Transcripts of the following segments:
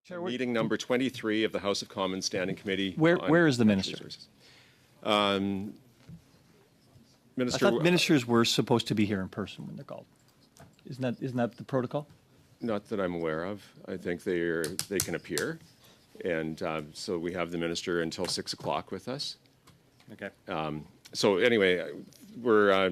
Chair, Meeting number 23 of the House of Commons Standing Committee. Where is the minister? Minister, I thought ministers were supposed to be here in person when they're called. Isn't that the protocol? not that I'm aware of. I think they can appear, and so we have the minister until 6 o'clock with us. Okay. So anyway, I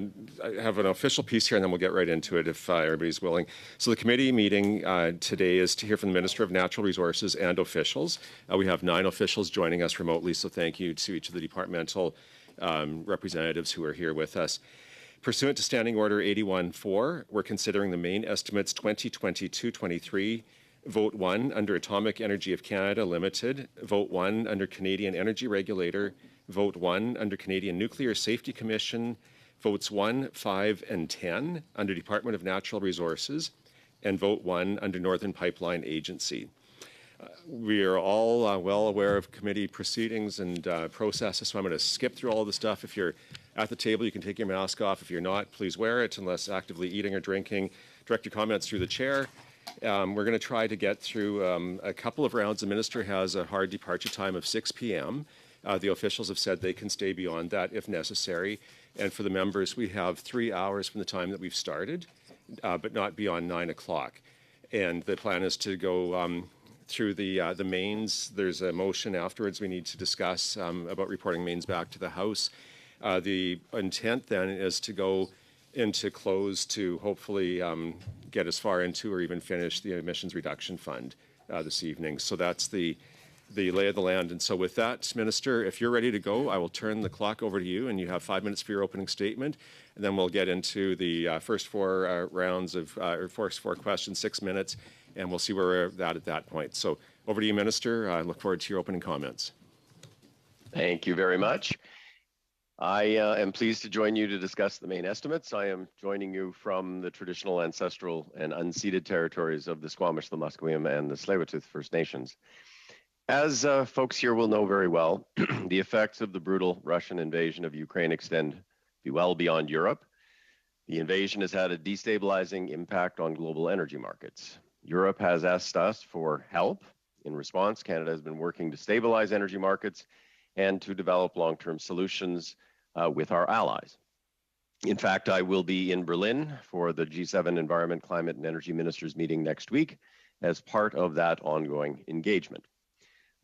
have an official piece here, and then we'll get right into it if everybody's willing. So the committee meeting today is to hear from the Minister of Natural Resources and officials. We have 9 officials joining us remotely, so thank you to each of the departmental representatives who are here with us. Pursuant to Standing Order 81-4, we're considering the main estimates 2022-23, Vote 1 under Atomic Energy of Canada Limited, Vote 1 under Canadian Energy Regulator, Vote 1 under Canadian Nuclear Safety Commission, Votes 1, 5, and 10 under Department of Natural Resources, and Vote 1 under Northern Pipeline Agency. We are all well aware of committee proceedings and processes, so I'm going to skip through all of the stuff. If you're at the table, you can take your mask off. If you're not, please wear it unless actively eating or drinking. Direct your comments through the chair. We're going to try to get through a couple of rounds. The minister has a hard departure time of 6 p.m. The officials have said they can stay beyond that if necessary. And for the members, we have 3 hours from the time that we've started, but not beyond 9 o'clock. And the plan is to go through the mains. There's a motion afterwards we need to discuss about reporting mains back to the House. The intent then is to go into close to hopefully get as far into or even finish the emissions reduction fund this evening. So that's the lay of the land. And so with that, Minister, if you're ready to go, I will turn the clock over to you, and you have 5 minutes for your opening statement, and then we'll get into the first 4 rounds of, or first 4 questions, 6 minutes, and we'll see where we're at that point. So over to you, Minister. I look forward to your opening comments. Thank you very much. I am pleased to join you to discuss the main estimates. I am joining you from the traditional, ancestral, and unceded territories of the Squamish, the Musqueam, and the Tsleil-Waututh First Nations. As folks here will know very well, the effects of the brutal Russian invasion of Ukraine extend well beyond Europe. The invasion has had a destabilizing impact on global energy markets. Europe has asked us for help. In response, Canada has been working to stabilize energy markets and to develop long-term solutions with our allies. In fact, I will be in Berlin for the G7 Environment, Climate, and Energy Ministers meeting next week as part of that ongoing engagement.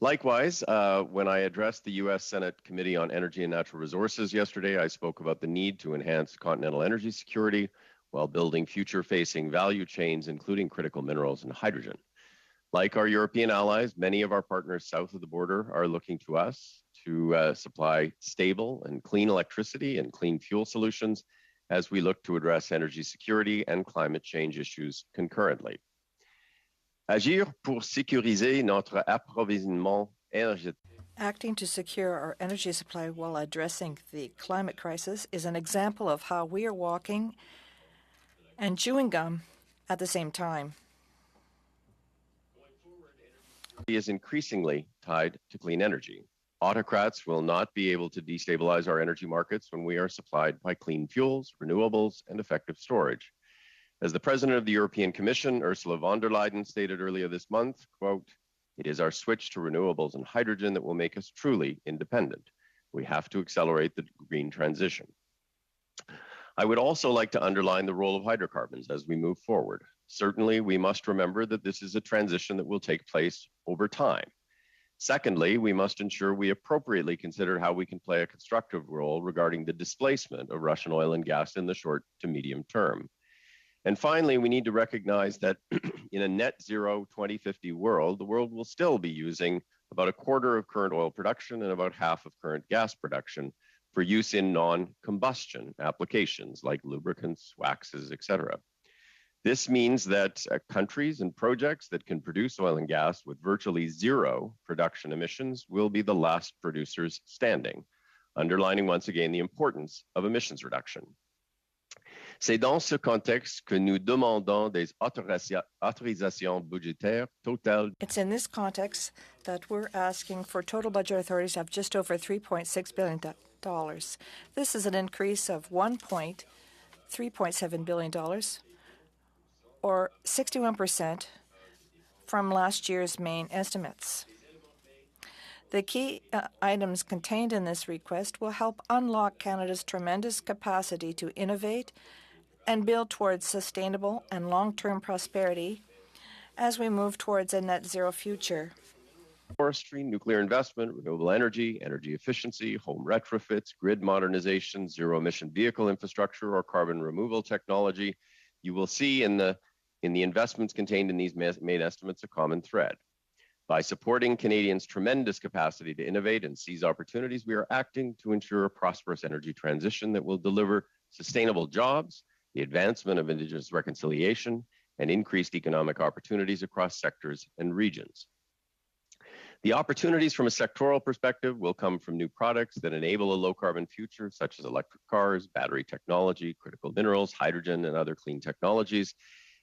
Likewise, when I addressed the U.S. Senate Committee on Energy and Natural Resources yesterday, I spoke about the need to enhance continental energy security while building future-facing value chains, including critical minerals and hydrogen. Like our European allies, many of our partners south of the border are looking to us to supply stable and clean electricity and clean fuel solutions as we look to address energy security and climate change issues concurrently. Agir pour sécuriser notre approvisionnement énergétique. Acting to secure our energy supply while addressing the climate crisis is an example of how we are walking and chewing gum at the same time. Is increasingly tied to clean energy. Autocrats will not be able to destabilize our energy markets when we are supplied by clean fuels, renewables, and effective storage. As the President of the European Commission, Ursula von der Leyen, stated earlier this month, quote, "It is our switch to renewables and hydrogen that will make us truly independent. We have to accelerate the green transition." I would also like to underline the role of hydrocarbons as we move forward. Certainly, we must remember that this is a transition that will take place over time. Secondly, we must ensure we appropriately consider how we can play a constructive role regarding the displacement of Russian oil and gas in the short to medium term. And finally, we need to recognize that in a net zero 2050 world, the world will still be using about a quarter of current oil production and about half of current gas production for use in non-combustion applications like lubricants, waxes, etc. This means that countries and projects that can produce oil and gas with virtually zero production emissions will be the last producers standing, underlining once again the importance of emissions reduction. C'est dans ce contexte que nous demandons des autorisations budgétaires totales. It's in this context that we're asking for total budget authorities of just over $3.6 billion. This is an increase of $3.7 billion, or 61% from last year's main estimates. The key items contained in this request will help unlock Canada's tremendous capacity to innovate and build towards sustainable and long-term prosperity as we move towards a net zero future. Forestry, nuclear investment, renewable energy, energy efficiency, home retrofits, grid modernization, zero-emission vehicle infrastructure, or carbon removal technology. You will see in the investments contained in these main estimates a common thread. By supporting Canadians' tremendous capacity to innovate and seize opportunities, we are acting to ensure a prosperous energy transition that will deliver sustainable jobs, the advancement of Indigenous reconciliation, and increased economic opportunities across sectors and regions. The opportunities from a sectoral perspective will come from new products that enable a low-carbon future, such as electric cars, battery technology, critical minerals, hydrogen, and other clean technologies,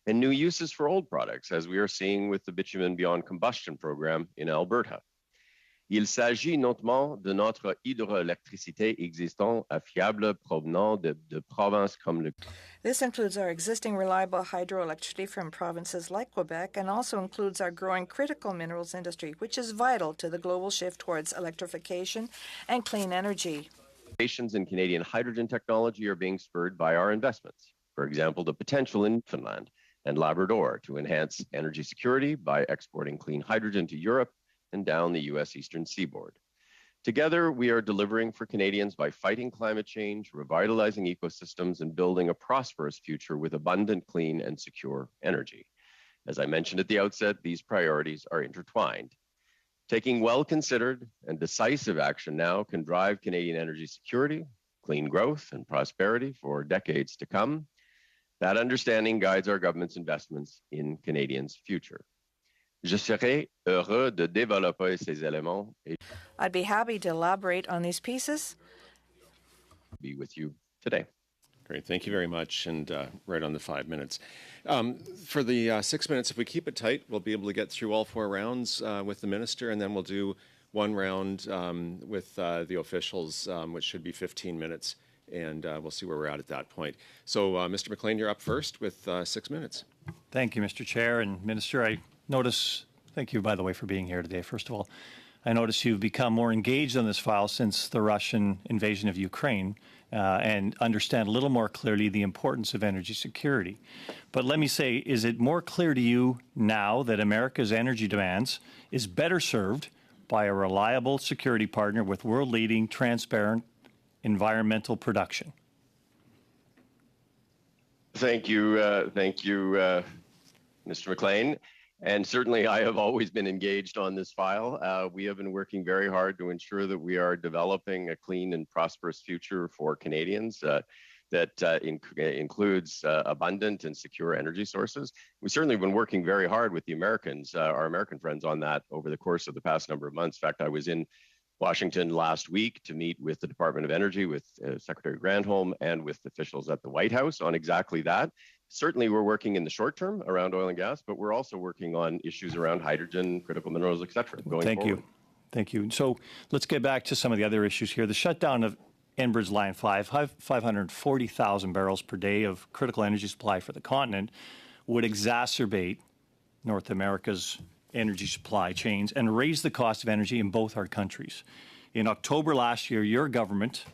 and new uses for old products, as we are seeing with the Bitumen Beyond Combustion program in Alberta. Il s'agit notamment de notre hydroélectricité existante à fiable provenant de provinces comme le... This includes our existing reliable hydroelectricity from provinces like Quebec and also includes our growing critical minerals industry, which is vital to the global shift towards electrification and clean energy. Innovations in Canadian hydrogen technology are being spurred by our investments. For example, the potential in Newfoundland and Labrador to enhance energy security by exporting clean hydrogen to Europe and down the U.S. eastern seaboard. Together, we are delivering for Canadians by fighting climate change, revitalizing ecosystems, and building a prosperous future with abundant, clean, and secure energy. As I mentioned at the outset, these priorities are intertwined. Taking well-considered and decisive action now can drive Canadian energy security, clean growth, and prosperity for decades to come. That understanding guides our government's investments in Canadians' future. Je serai heureux de développer ces éléments et I'd be happy to elaborate on these pieces. be with you today. Great, thank you very much, and right on the 5 minutes. For the 6 minutes, if we keep it tight, we'll be able to get through all 4 rounds with the minister, and then we'll do 1 round with the officials, which should be 15 minutes. And we'll see where we're at that point. So, Mr. McLean, you're up first with 6 minutes. Thank you, Mr. Chair. And Minister, I notice, thank you, by the way, for being here today, first of all. I notice you've become more engaged on this file since the Russian invasion of Ukraine and understand a little more clearly the importance of energy security. But let me say, is it more clear to you now that America's energy demands is better served by a reliable security partner with world-leading, transparent, environmental production? Thank you, Mr. McLean. And certainly I have always been engaged on this file. We have been working very hard to ensure that we are developing a clean and prosperous future for Canadians that includes abundant and secure energy sources. We've certainly been working very hard with the Americans, our American friends, on that over the course of the past number of months. In fact, I was in Washington last week to meet with the Department of Energy, with Secretary Granholm, and with officials at the White House on exactly that. Certainly, we're working in the short term around oil and gas, but we're also working on issues around hydrogen, critical minerals, et cetera, going forward. Thank you. So let's get back to some of the other issues here. The shutdown of Enbridge Line 5, 540,000 barrels per day of critical energy supply for the continent, would exacerbate North America's energy supply chains and raise the cost of energy in both our countries. In October last year, your government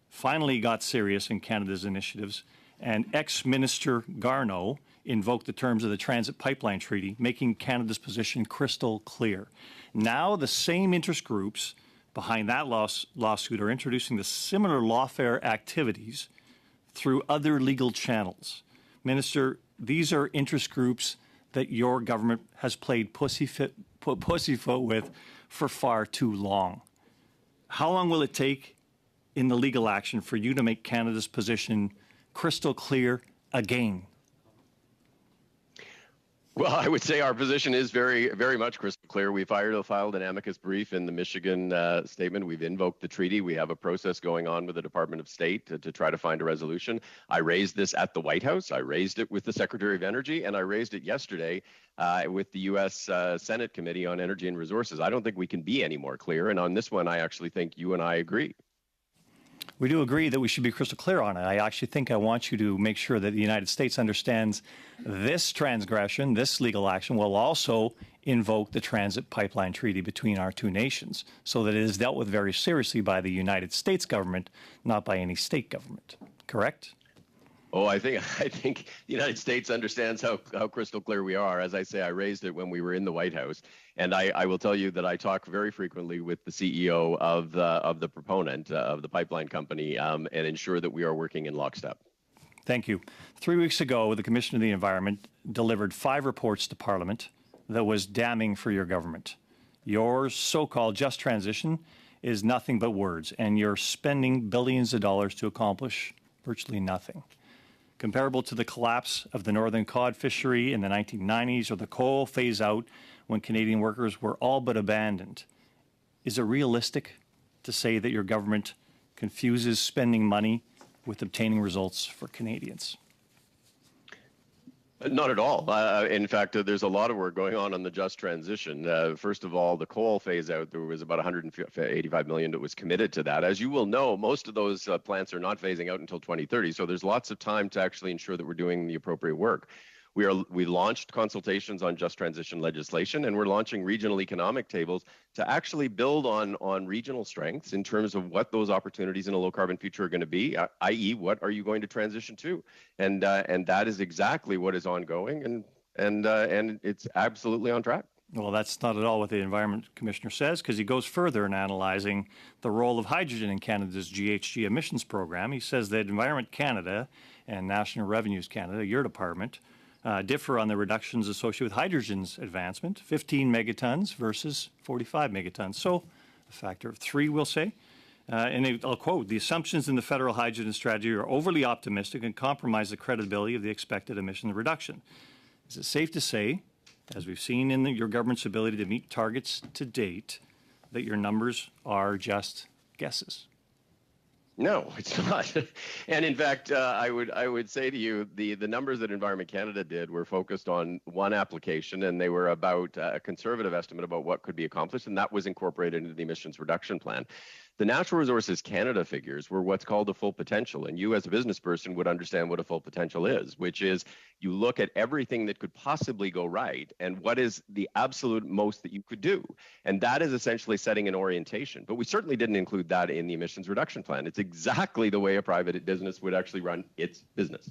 finally got serious in Canada's initiatives, and ex-Minister Garneau invoked the terms of the Transit Pipeline Treaty, making Canada's position crystal clear. Now the same interest groups behind that lawsuit are introducing the similar lawfare activities through other legal channels. Minister, these are interest groups that your government has played pussyfoot with for far too long. How long will it take in the legal action for you to make Canada's position crystal clear again? Well, I would say our position is very, very much crystal clear. We filed an amicus brief in the Michigan statement. We've invoked the treaty. We have a process going on with the Department of State to try to find a resolution. I raised this at the White House. I raised it with the Secretary of Energy, and I raised it yesterday with the U.S. Senate Committee on Energy and Resources. I don't think we can be any more clear. And on this one, I actually think you and I agree. We do agree that we should be crystal clear on it. I actually think I want you to make sure that the United States understands this transgression, this legal action, will also invoke the Transit Pipeline Treaty between our two nations so that it is dealt with very seriously by the United States government, not by any state government. Correct? Oh, I think the United States understands how crystal clear we are. As I say, I raised it when we were in the White House, and I will tell you that I talk very frequently with the CEO of the proponent of the pipeline company and ensure that we are working in lockstep. Thank you. 3 weeks ago, the Commission of the Environment delivered 5 reports to Parliament that was damning for your government. Your so-called just transition is nothing but words, and you're spending billions of dollars to accomplish virtually nothing. Comparable to the collapse of the northern cod fishery in the 1990s or the coal phase out when Canadian workers were all but abandoned. Is it realistic to say that your government confuses spending money with obtaining results for Canadians? Not at all. In fact, there's a lot of work going on the just transition. First of all, the coal phase out, there was about $185 million that was committed to that. As you will know, most of those plants are not phasing out until 2030. So there's lots of time to actually ensure that we're doing the appropriate work. We launched consultations on just transition legislation, and we're launching regional economic tables to actually build on regional strengths in terms of what those opportunities in a low carbon future are going to be, i.e., what are you going to transition to? And that is exactly what is ongoing, and it's absolutely on track. Well, that's not at all what the Environment Commissioner says, because he goes further in analyzing the role of hydrogen in Canada's GHG emissions program. He says that Environment Canada and National Revenues Canada, your department, differ on the reductions associated with hydrogen's advancement, 15 megatons versus 45 megatons. So a factor of 3, we'll say. And I'll quote, the assumptions in the federal hydrogen strategy are overly optimistic and compromise the credibility of the expected emission reduction. Is it safe to say, as we've seen in your government's ability to meet targets to date, that your numbers are just guesses? No, it's not. And in fact, I would say to you, the numbers that Environment Canada did were focused on one application, and they were about a conservative estimate about what could be accomplished, and that was incorporated into the emissions reduction plan. The Natural Resources Canada figures were what's called the full potential, and you as a business person would understand what a full potential is, which is you look at everything that could possibly go right and what is the absolute most that you could do. And that is essentially setting an orientation. But we certainly didn't include that in the emissions reduction plan. It's exactly the way a private business would actually run its business.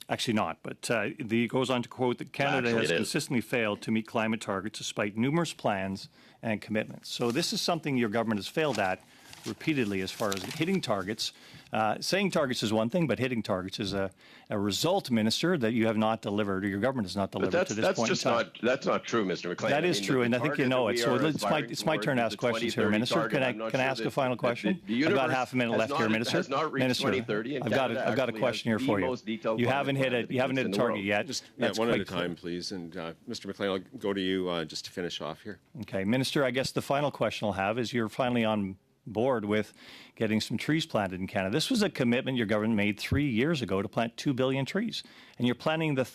Actually not, but he goes on to quote that Canada has consistently failed to meet climate targets despite numerous plans and commitments. So this is something your government has failed at repeatedly as far as hitting targets. Saying targets is one thing, but hitting targets is a result, Minister, that you have not delivered, or your government has not delivered to this point in time. That's not true, Mr. McLean. That is true, and I think you know it. So it's my turn to ask questions here, Minister. Can I ask a final question? I've got half a minute left here, Minister. Minister, I've got a question here for you. You haven't hit a target yet. Just one at a time, please. And Mr. McLean, I'll go to you just to finish off here. Okay, Minister, I guess the final question I'll have is you're finally on board with getting some trees planted in Canada. This was a commitment your government made 3 years ago to plant 2 billion trees, and you're planning to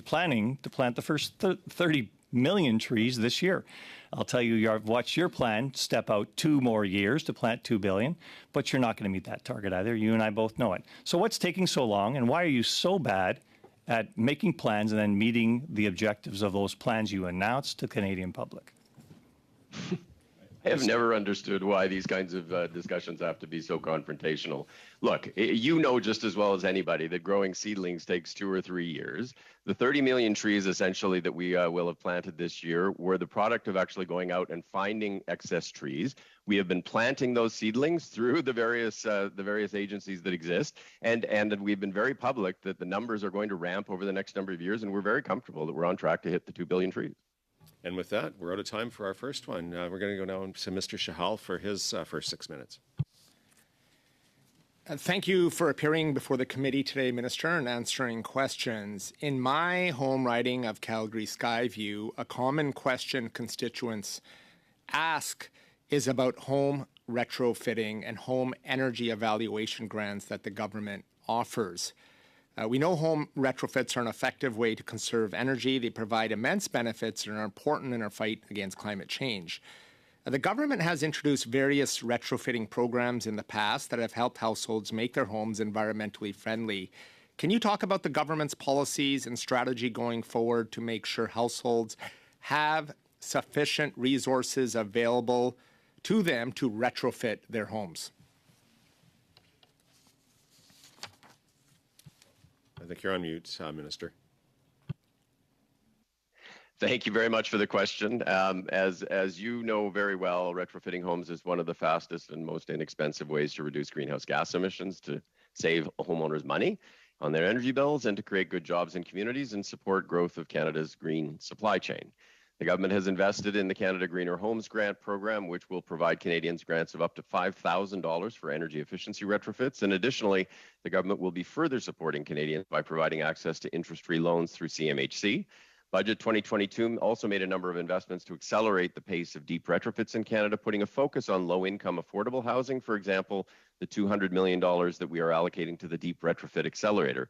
plant the first 30 million trees this year. I'll tell you, I've watched your plan step out 2 more years to plant 2 billion, but you're not going to meet that target either. You and I both know it. So what's taking so long, and why are you so bad at making plans and then meeting the objectives of those plans you announced to the Canadian public? I have never understood why these kinds of discussions have to be so confrontational. Look, you know just as well as anybody that growing seedlings takes 2 or 3 years. The 30 million trees essentially that we will have planted this year were the product of actually going out and finding excess trees. We have been planting those seedlings through the various agencies that exist, and we've been very public that the numbers are going to ramp over the next number of years, and we're very comfortable that we're on track to hit the 2 billion trees. And with that, we're out of time for our first one. We're going to go now to Mr. Shahal for his first 6 minutes. Thank you for appearing before the committee today, Minister, and answering questions. In my home riding of Calgary Skyview, a common question constituents ask is about home retrofitting and home energy evaluation grants that the government offers. We know home retrofits are an effective way to conserve energy. They provide immense benefits and are important in our fight against climate change. The government has introduced various retrofitting programs in the past that have helped households make their homes environmentally friendly. Can you talk about the government's policies and strategy going forward to make sure households have sufficient resources available to them to retrofit their homes? I think you're on mute, Minister. Thank you very much for the question. As you know very well, retrofitting homes is one of the fastest and most inexpensive ways to reduce greenhouse gas emissions, to save homeowners money on their energy bills, and to create good jobs in communities and support growth of Canada's green supply chain. The government has invested in the Canada Greener Homes Grant program, which will provide Canadians grants of up to $5,000 for energy efficiency retrofits. And additionally, the government will be further supporting Canadians by providing access to interest-free loans through CMHC. Budget 2022 also made a number of investments to accelerate the pace of deep retrofits in Canada, putting a focus on low-income affordable housing. For example, the $200 million that we are allocating to the Deep Retrofit Accelerator.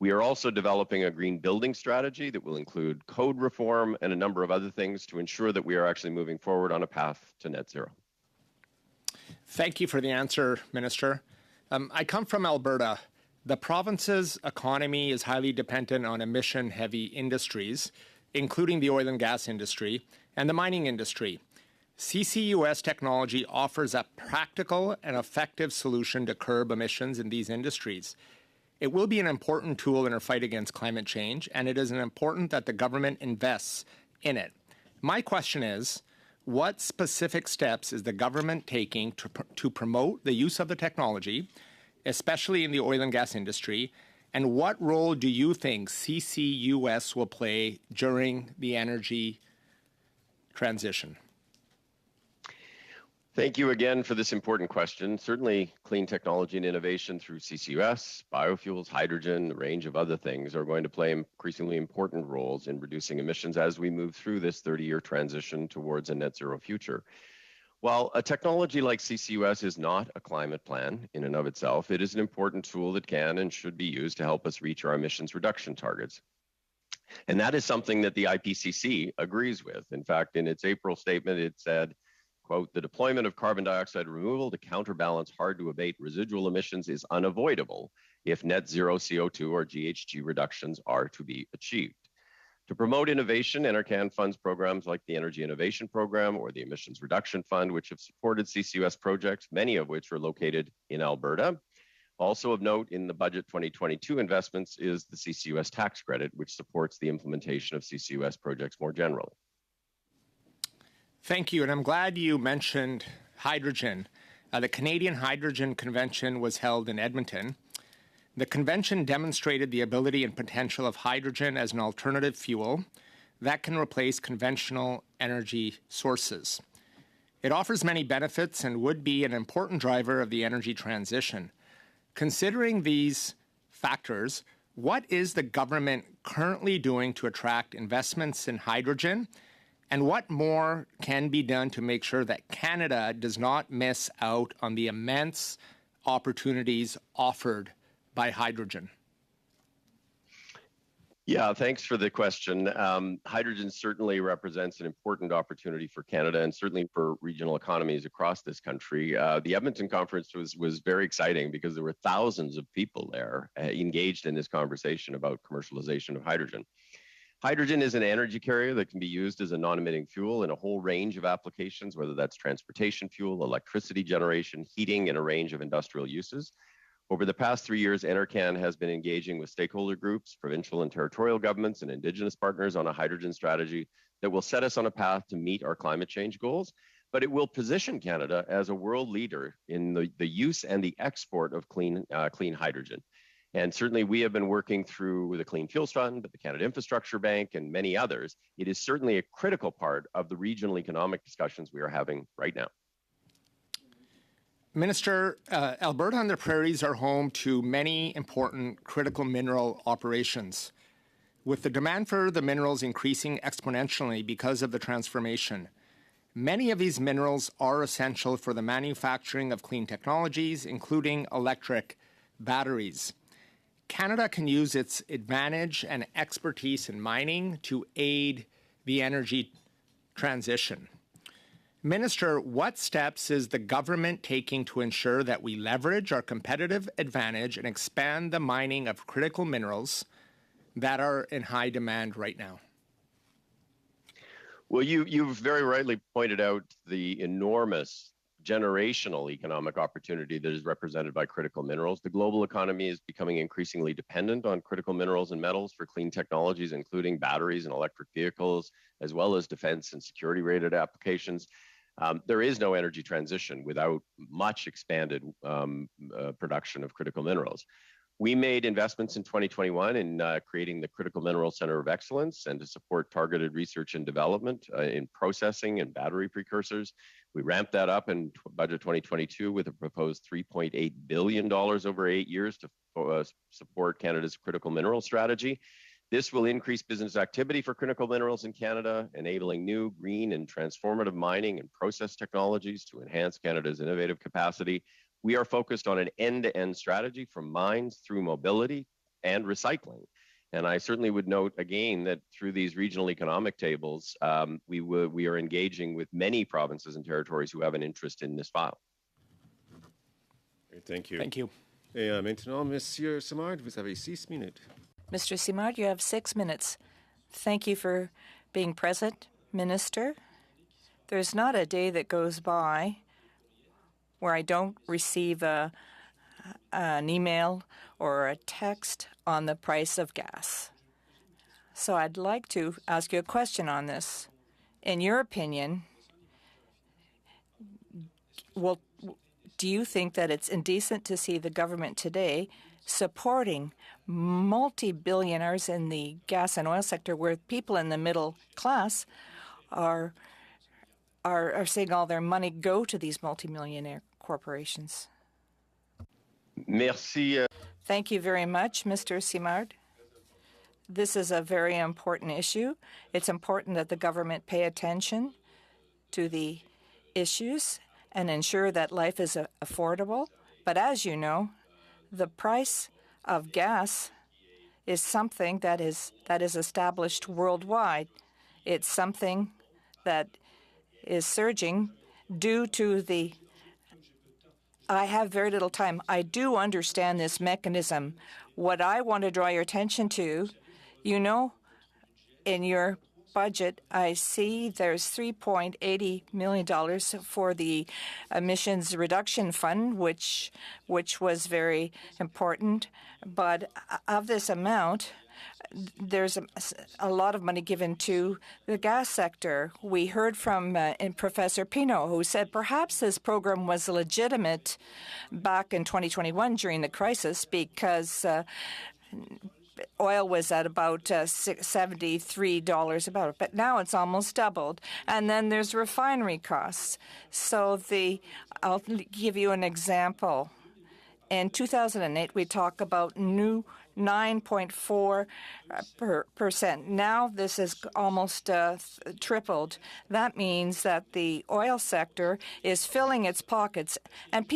We are also developing a green building strategy that will include code reform and a number of other things to ensure that we are actually moving forward on a path to net zero. Thank you for the answer, Minister. I come from Alberta. The province's economy is highly dependent on emission-heavy industries, including the oil and gas industry and the mining industry. CCUS technology offers a practical and effective solution to curb emissions in these industries. It will be an important tool in our fight against climate change, and it is important that the government invests in it. My question is, what specific steps is the government taking to promote the use of the technology, especially in the oil and gas industry, and what role do you think CCUS will play during the energy transition? Thank you again for this important question. Certainly, clean technology and innovation through CCUS, biofuels, hydrogen, a range of other things are going to play increasingly important roles in reducing emissions as we move through this 30-year transition towards a net zero future. While a technology like CCUS is not a climate plan in and of itself, it is an important tool that can and should be used to help us reach our emissions reduction targets. And that is something that the IPCC agrees with. In fact, in its April statement, it said, quote, "The deployment of carbon dioxide removal to counterbalance hard-to-abate residual emissions is unavoidable if net zero CO2 or GHG reductions are to be achieved." To promote innovation, NRCan funds programs like the Energy Innovation Program or the Emissions Reduction Fund, which have supported CCUS projects, many of which are located in Alberta. Also of note in the Budget 2022 investments is the CCUS tax credit, which supports the implementation of CCUS projects more generally. Thank you, and I'm glad you mentioned hydrogen. The Canadian Hydrogen Convention was held in Edmonton. The convention demonstrated the ability and potential of hydrogen as an alternative fuel that can replace conventional energy sources. It offers many benefits and would be an important driver of the energy transition. Considering these factors, what is the government currently doing to attract investments in hydrogen? And what more can be done to make sure that Canada does not miss out on the immense opportunities offered by hydrogen? Yeah, thanks for the question. Hydrogen certainly represents an important opportunity for Canada and certainly for regional economies across this country. The Edmonton conference was very exciting because there were thousands of people there engaged in this conversation about commercialization of hydrogen. Hydrogen is an energy carrier that can be used as a non-emitting fuel in a whole range of applications, whether that's transportation fuel, electricity generation, heating, and a range of industrial uses. Over the past 3 years, NRCan has been engaging with stakeholder groups, provincial and territorial governments, and Indigenous partners on a hydrogen strategy that will set us on a path to meet our climate change goals, but it will position Canada as a world leader in the use and the export of clean hydrogen. And certainly we have been working through the Clean Fuels Fund, the Canada Infrastructure Bank, and many others. It is certainly a critical part of the regional economic discussions we are having right now. Minister, Alberta and the prairies are home to many important critical mineral operations. With the demand for the minerals increasing exponentially because of the transformation, many of these minerals are essential for the manufacturing of clean technologies, including electric batteries. Canada can use its advantage and expertise in mining to aid the energy transition. Minister, what steps is the government taking to ensure that we leverage our competitive advantage and expand the mining of critical minerals that are in high demand right now? Well, you've very rightly pointed out the enormous generational economic opportunity that is represented by critical minerals. The global economy is becoming increasingly dependent on critical minerals and metals for clean technologies, including batteries and electric vehicles, as well as defense and security rated applications. There is no energy transition without much expanded production of critical minerals. We made investments in 2021 in creating the Critical Mineral Center of Excellence and to support targeted research and development in processing and battery precursors. We ramped that up in budget 2022 with a proposed $3.8 billion over 8 years to support Canada's critical mineral strategy. This will increase business activity for critical minerals in Canada, enabling new green and transformative mining and process technologies to enhance Canada's innovative capacity. We are focused on an end-to-end strategy from mines through mobility and recycling. And I certainly would note again that through these regional economic tables, we are engaging with many provinces and territories who have an interest in this file. Great, thank you. Thank you. Et maintenant, Monsieur Simard, vous avez 6 minutes. Mr. Simard, you have 6 minutes. Thank you for being present, Minister. There's not a day that goes by where I don't receive an email or a text on the price of gas. So I'd like to ask you a question on this. In your opinion, do you think that it's indecent to see the government today supporting multi-billionaires in the gas and oil sector where people in the middle class are seeing all their money go to these multimillionaire corporations? Merci. Thank you very much, Mr. Simard. This is a very important issue. It's important that the government pay attention to the issues and ensure that life is affordable. But as you know, the price of gas is something that is established worldwide. It's something that is surging due to the... I have very little time. I do understand this mechanism. What I want to draw your attention to, you know, in your budget, I see there's $3.80 million for the emissions reduction fund, which was very important. But of this amount, there's a lot of money given to the gas sector. We heard from Professor Pino, who said perhaps this program was legitimate back in 2021 during the crisis because oil was at about $73 about it, but now it's almost doubled. And then there's refinery costs. So I'll give you an example. In 2008, we talk about new 9.4%. Now this is almost tripled. That means that the oil sector is filling its pockets, and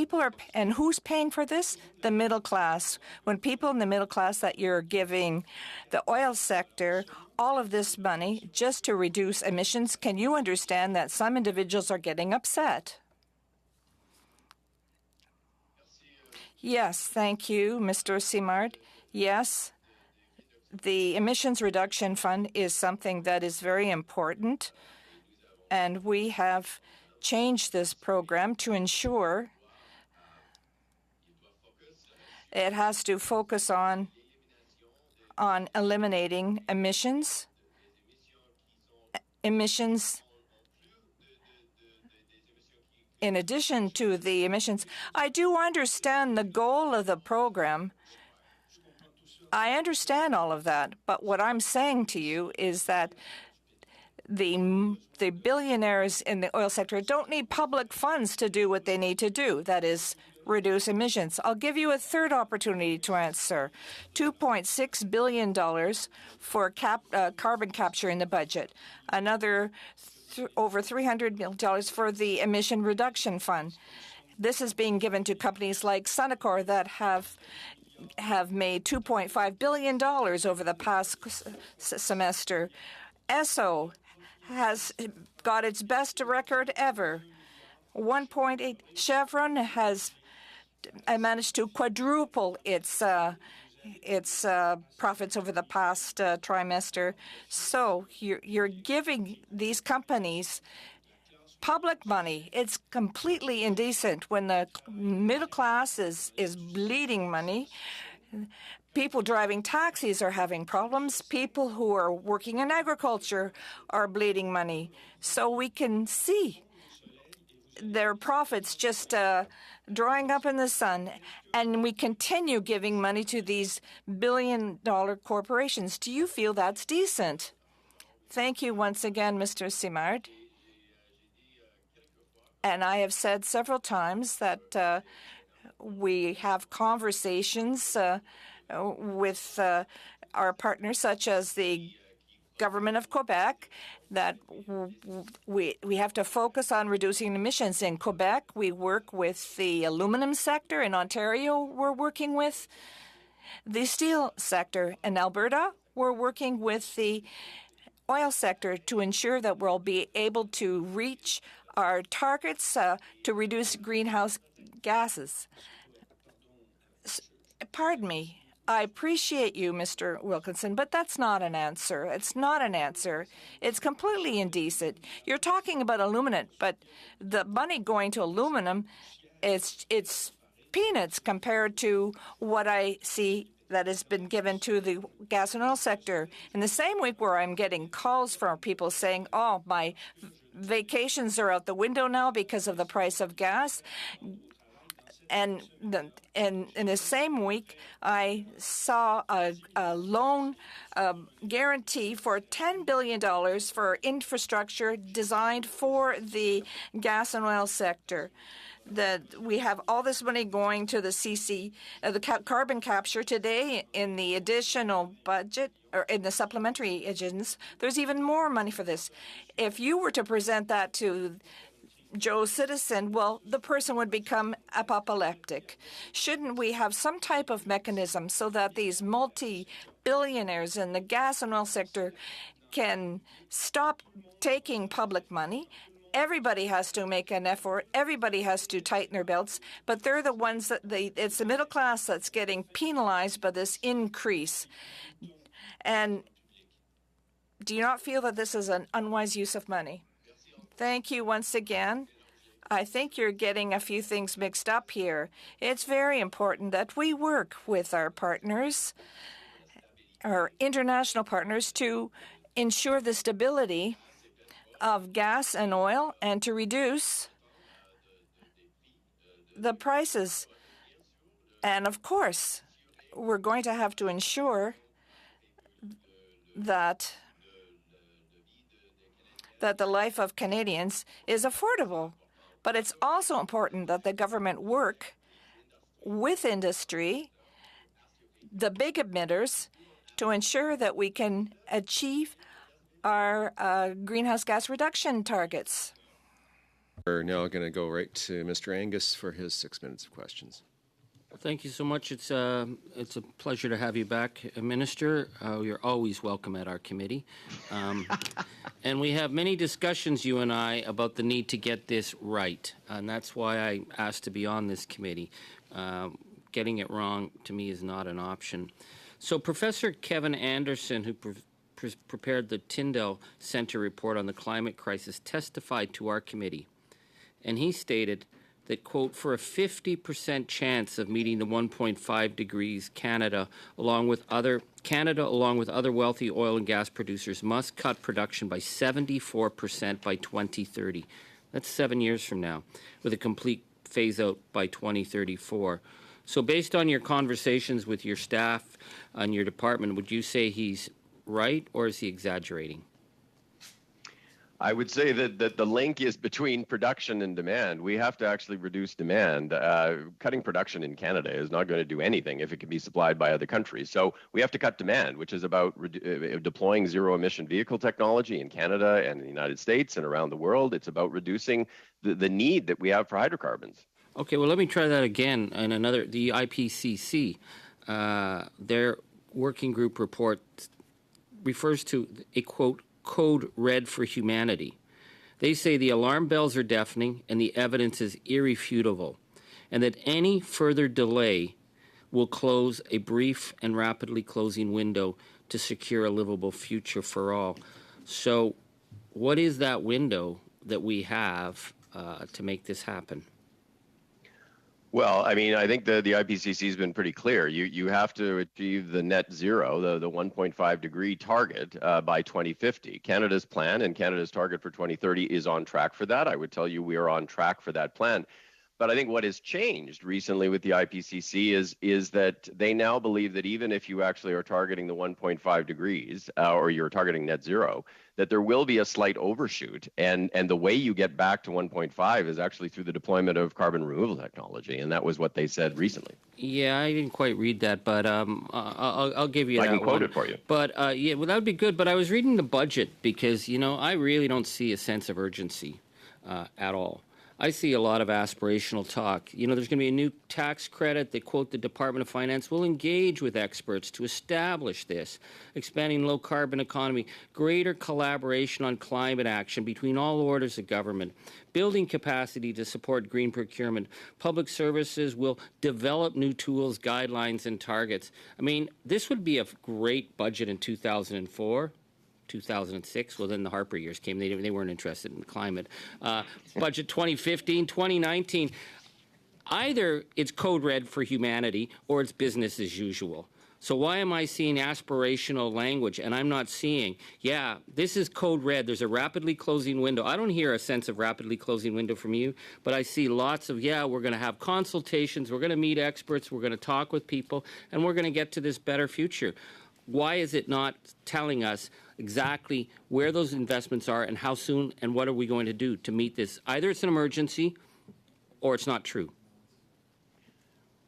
and who's paying for this? The middle class. When people in the middle class that you're giving the oil sector all of this money just to reduce emissions, can you understand that some individuals are getting upset? Yes, thank you, Mr. Simard. Yes, the Emissions Reduction Fund is something that is very important, and we have changed this program to ensure it has to focus on eliminating emissions in addition to the emissions. I do understand the goal of the program. I understand all of that, but what I'm saying to you is that the billionaires in the oil sector don't need public funds to do what they need to do, that is, reduce emissions. I'll give you a third opportunity to answer. $2.6 billion for carbon capture in the budget. Another over $300 million for the Emission Reduction Fund. This is being given to companies like Suncor that have made $2.5 billion over the past semester. Esso has got its best record ever. 1.8. Chevron has managed to quadruple its its profits over the past trimester. So you're giving these companies public money. It's completely indecent when the middle class is bleeding money. People driving taxis are having problems. People who are working in agriculture are bleeding money. So we can see their profits just drying up in the sun, and we continue giving money to these billion-dollar corporations. Do you feel that's decent? Thank you once again, Mr. Simard. And I have said several times that we have conversations with our partners, such as the Government of Quebec, that we have to focus on reducing emissions. In Quebec, we work with the aluminum sector. In Ontario, we're working with the steel sector. In Alberta, we're working with the oil sector to ensure that we'll be able to reach our targets to reduce greenhouse gases. Pardon me. I appreciate you, Mr. Wilkinson, but that's not an answer. It's not an answer. It's completely indecent. You're talking about aluminum, but the money going to aluminum, it's peanuts compared to what I see that has been given to the gas and oil sector. In the same week where I'm getting calls from people saying, oh, my vacations are out the window now because of the price of gas. And in the same week, I saw a loan guarantee for $10 billion for infrastructure designed for the gas and oil sector. That we have all this money going to the carbon capture today in the additional budget or in the supplementary agents. There's even more money for this. If you were to present that to Joe Citizen, well, the person would become apoplectic. Shouldn't we have some type of mechanism so that these multi-billionaires in the gas and oil sector can stop taking public money? Everybody has to make an effort. Everybody has to tighten their belts, but they're the ones it's the middle class that's getting penalized by this increase. And do you not feel that this is an unwise use of money? Thank you once again. I think you're getting a few things mixed up here. It's very important that we work with our partners, our international partners, to ensure the stability of gas and oil and to reduce the prices. And of course, we're going to have to ensure that the life of Canadians is affordable. But it's also important that the government work with industry, the big emitters, to ensure that we can achieve our greenhouse gas reduction targets. We're now going to go right to Mr. Angus for his 6 minutes of questions. Thank you so much. It's a pleasure to have you back, Minister. You're always welcome at our committee. And we have many discussions, you and I, about the need to get this right. And that's why I asked to be on this committee. Getting it wrong, to me, is not an option. So Professor Kevin Anderson, who prepared the Tyndall Center report on the climate crisis, testified to our committee. And he stated that, quote, for a 50% chance of meeting the 1.5 degrees, Canada, along with other wealthy oil and gas producers, must cut production by 74% by 2030. That's 7 years from now, with a complete phase-out by 2034. So based on your conversations with your staff and your department, would you say he's right, or is he exaggerating? I would say that the link is between production and demand. We have to actually reduce demand. Cutting production in Canada is not going to do anything if it can be supplied by other countries. So we have to cut demand, which is about deploying zero-emission vehicle technology in Canada and the United States and around the world. It's about reducing the need that we have for hydrocarbons. Okay, well, let me try that again. And the IPCC, their working group report refers to a, quote, code red for humanity. They say the alarm bells are deafening and the evidence is irrefutable, and that any further delay will close a brief and rapidly closing window to secure a livable future for all. So what is that window that we have to make this happen? Well, I mean, I think the IPCC has been pretty clear. You have to achieve the net zero, the 1.5 degree target by 2050. Canada's plan and Canada's target for 2030 is on track for that. I would tell you we are on track for that plan. But I think what has changed recently with the IPCC is that they now believe that even if you actually are targeting the 1.5 degrees or you're targeting net zero, that there will be a slight overshoot. And the way you get back to 1.5 is actually through the deployment of carbon removal technology. And that was what they said recently. Yeah, I didn't quite read that, but I'll give you that I can quote one. it for you. But yeah, well, that would be good. But I was reading the budget because, you know, I really don't see a sense of urgency at all. I see a lot of aspirational talk. You know, there's going to be a new tax credit that, quote, the Department of Finance will engage with experts to establish this, expanding low carbon economy, greater collaboration on climate action between all orders of government, building capacity to support green procurement. Public services will develop new tools, guidelines, and targets. I mean, this would be a great budget in 2004. 2006, well, then the Harper years came. They weren't interested in the climate. Budget 2015, 2019, either it's code red for humanity or it's business as usual. So why am I seeing aspirational language and I'm not seeing, yeah, this is code red. There's a rapidly closing window. I don't hear a sense of rapidly closing window from you, but I see lots of, yeah, we're going to have consultations, we're going to meet experts, we're going to talk with people, and we're going to get to this better future. Why is it not telling us exactly where those investments are and how soon and what are we going to do to meet this? Either it's an emergency or it's not true.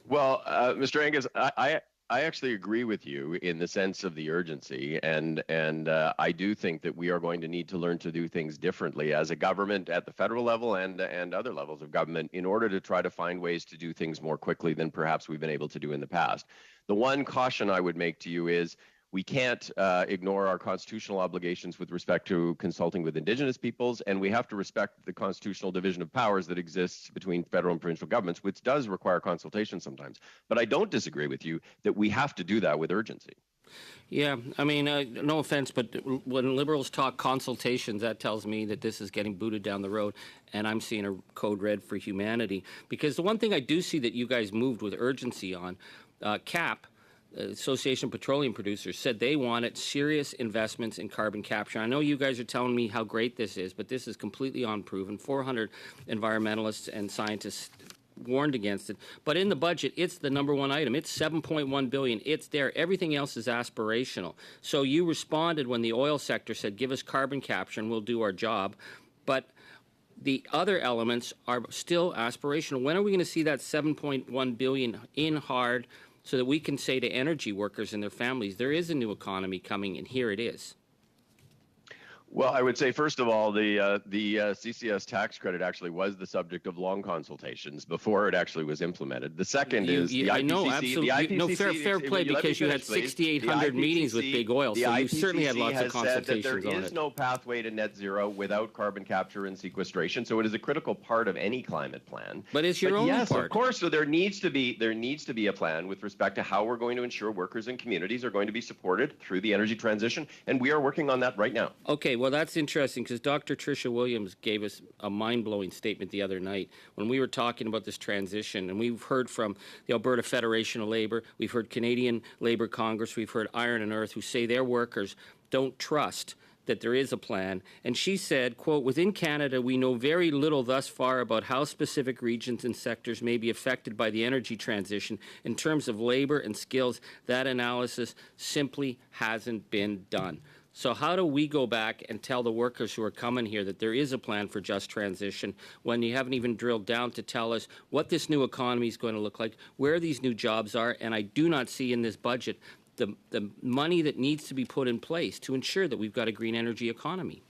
Well, Mr. Angus, I actually agree with you in the sense of the urgency, and I do think that we are going to need to learn to do things differently as a government at the federal level and other levels of government in order to try to find ways to do things more quickly than perhaps we've been able to do in the past. The one caution I would make to you is we can't ignore our constitutional obligations with respect to consulting with Indigenous peoples, and we have to respect the constitutional division of powers that exists between federal and provincial governments, which does require consultation sometimes. But I don't disagree with you that we have to do that with urgency. Yeah, I mean, no offense, but when Liberals talk consultations, that tells me that this is getting booted down the road, and I'm seeing a code red for humanity. Because the one thing I do see that you guys moved with urgency on, CAP, Association of Petroleum Producers, said they wanted serious investments in carbon capture. I know you guys are telling me how great this is, but this is completely unproven. 400 environmentalists and scientists warned against it. But in the budget, it's the number one item. It's $7.1 billion. It's there. Everything else is aspirational. So you responded when the oil sector said, give us carbon capture and we'll do our job. But the other elements are still aspirational. When are we going to see that $7.1 billion in hard so that we can say to energy workers and their families, there is a new economy coming, and here it is? Well, I would say, first of all, the CCS tax credit actually was the subject of long consultations before it actually was implemented. The second is the IPCC. I know, absolutely. No, fair play, because you had 6,800 meetings with Big Oil, so you certainly had lots of consultations on it. There is no pathway to net zero without carbon capture and sequestration, so it is a critical part of any climate plan. But it's your own yes, part. Of course. So there needs to be a plan with respect to how we're going to ensure workers and communities are going to be supported through the energy transition, and we are working on that right now. Okay, well, that's interesting because Dr. Tricia Williams gave us a mind-blowing statement the other night when we were talking about this transition. And we've heard from the Alberta Federation of Labour, we've heard Canadian Labour Congress, we've heard Iron and Earth, who say their workers don't trust that there is a plan. And she said, quote, within Canada, we know very little thus far about how specific regions and sectors may be affected by the energy transition in terms of labour and skills. That analysis simply hasn't been done. So how do we go back and tell the workers who are coming here that there is a plan for just transition when you haven't even drilled down to tell us what this new economy is going to look like, where these new jobs are? And I do not see in this budget the money that needs to be put in place to ensure that we've got a green energy economy.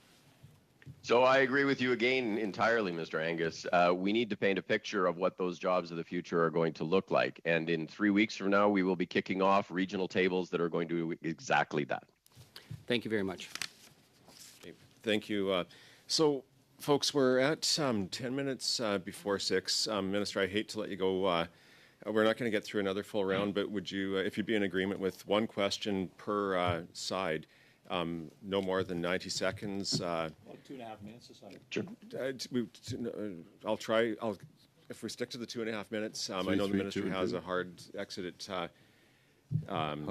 So I agree with you again entirely, Mr. Angus. We need to paint a picture of what those jobs of the future are going to look like. And in 3 weeks from now, we will be kicking off regional tables that are going to do exactly that. Thank you very much. Thank you. So, folks, we're at 10 minutes before 6. Minister, I hate to let you go We're not going to get through another full round, but would you, if you'd be in agreement with one question per side, no more than 90 seconds. 2.5 minutes aside. Sure. I'll try. If we stick to the 2.5 minutes, I know the minister has a hard exit at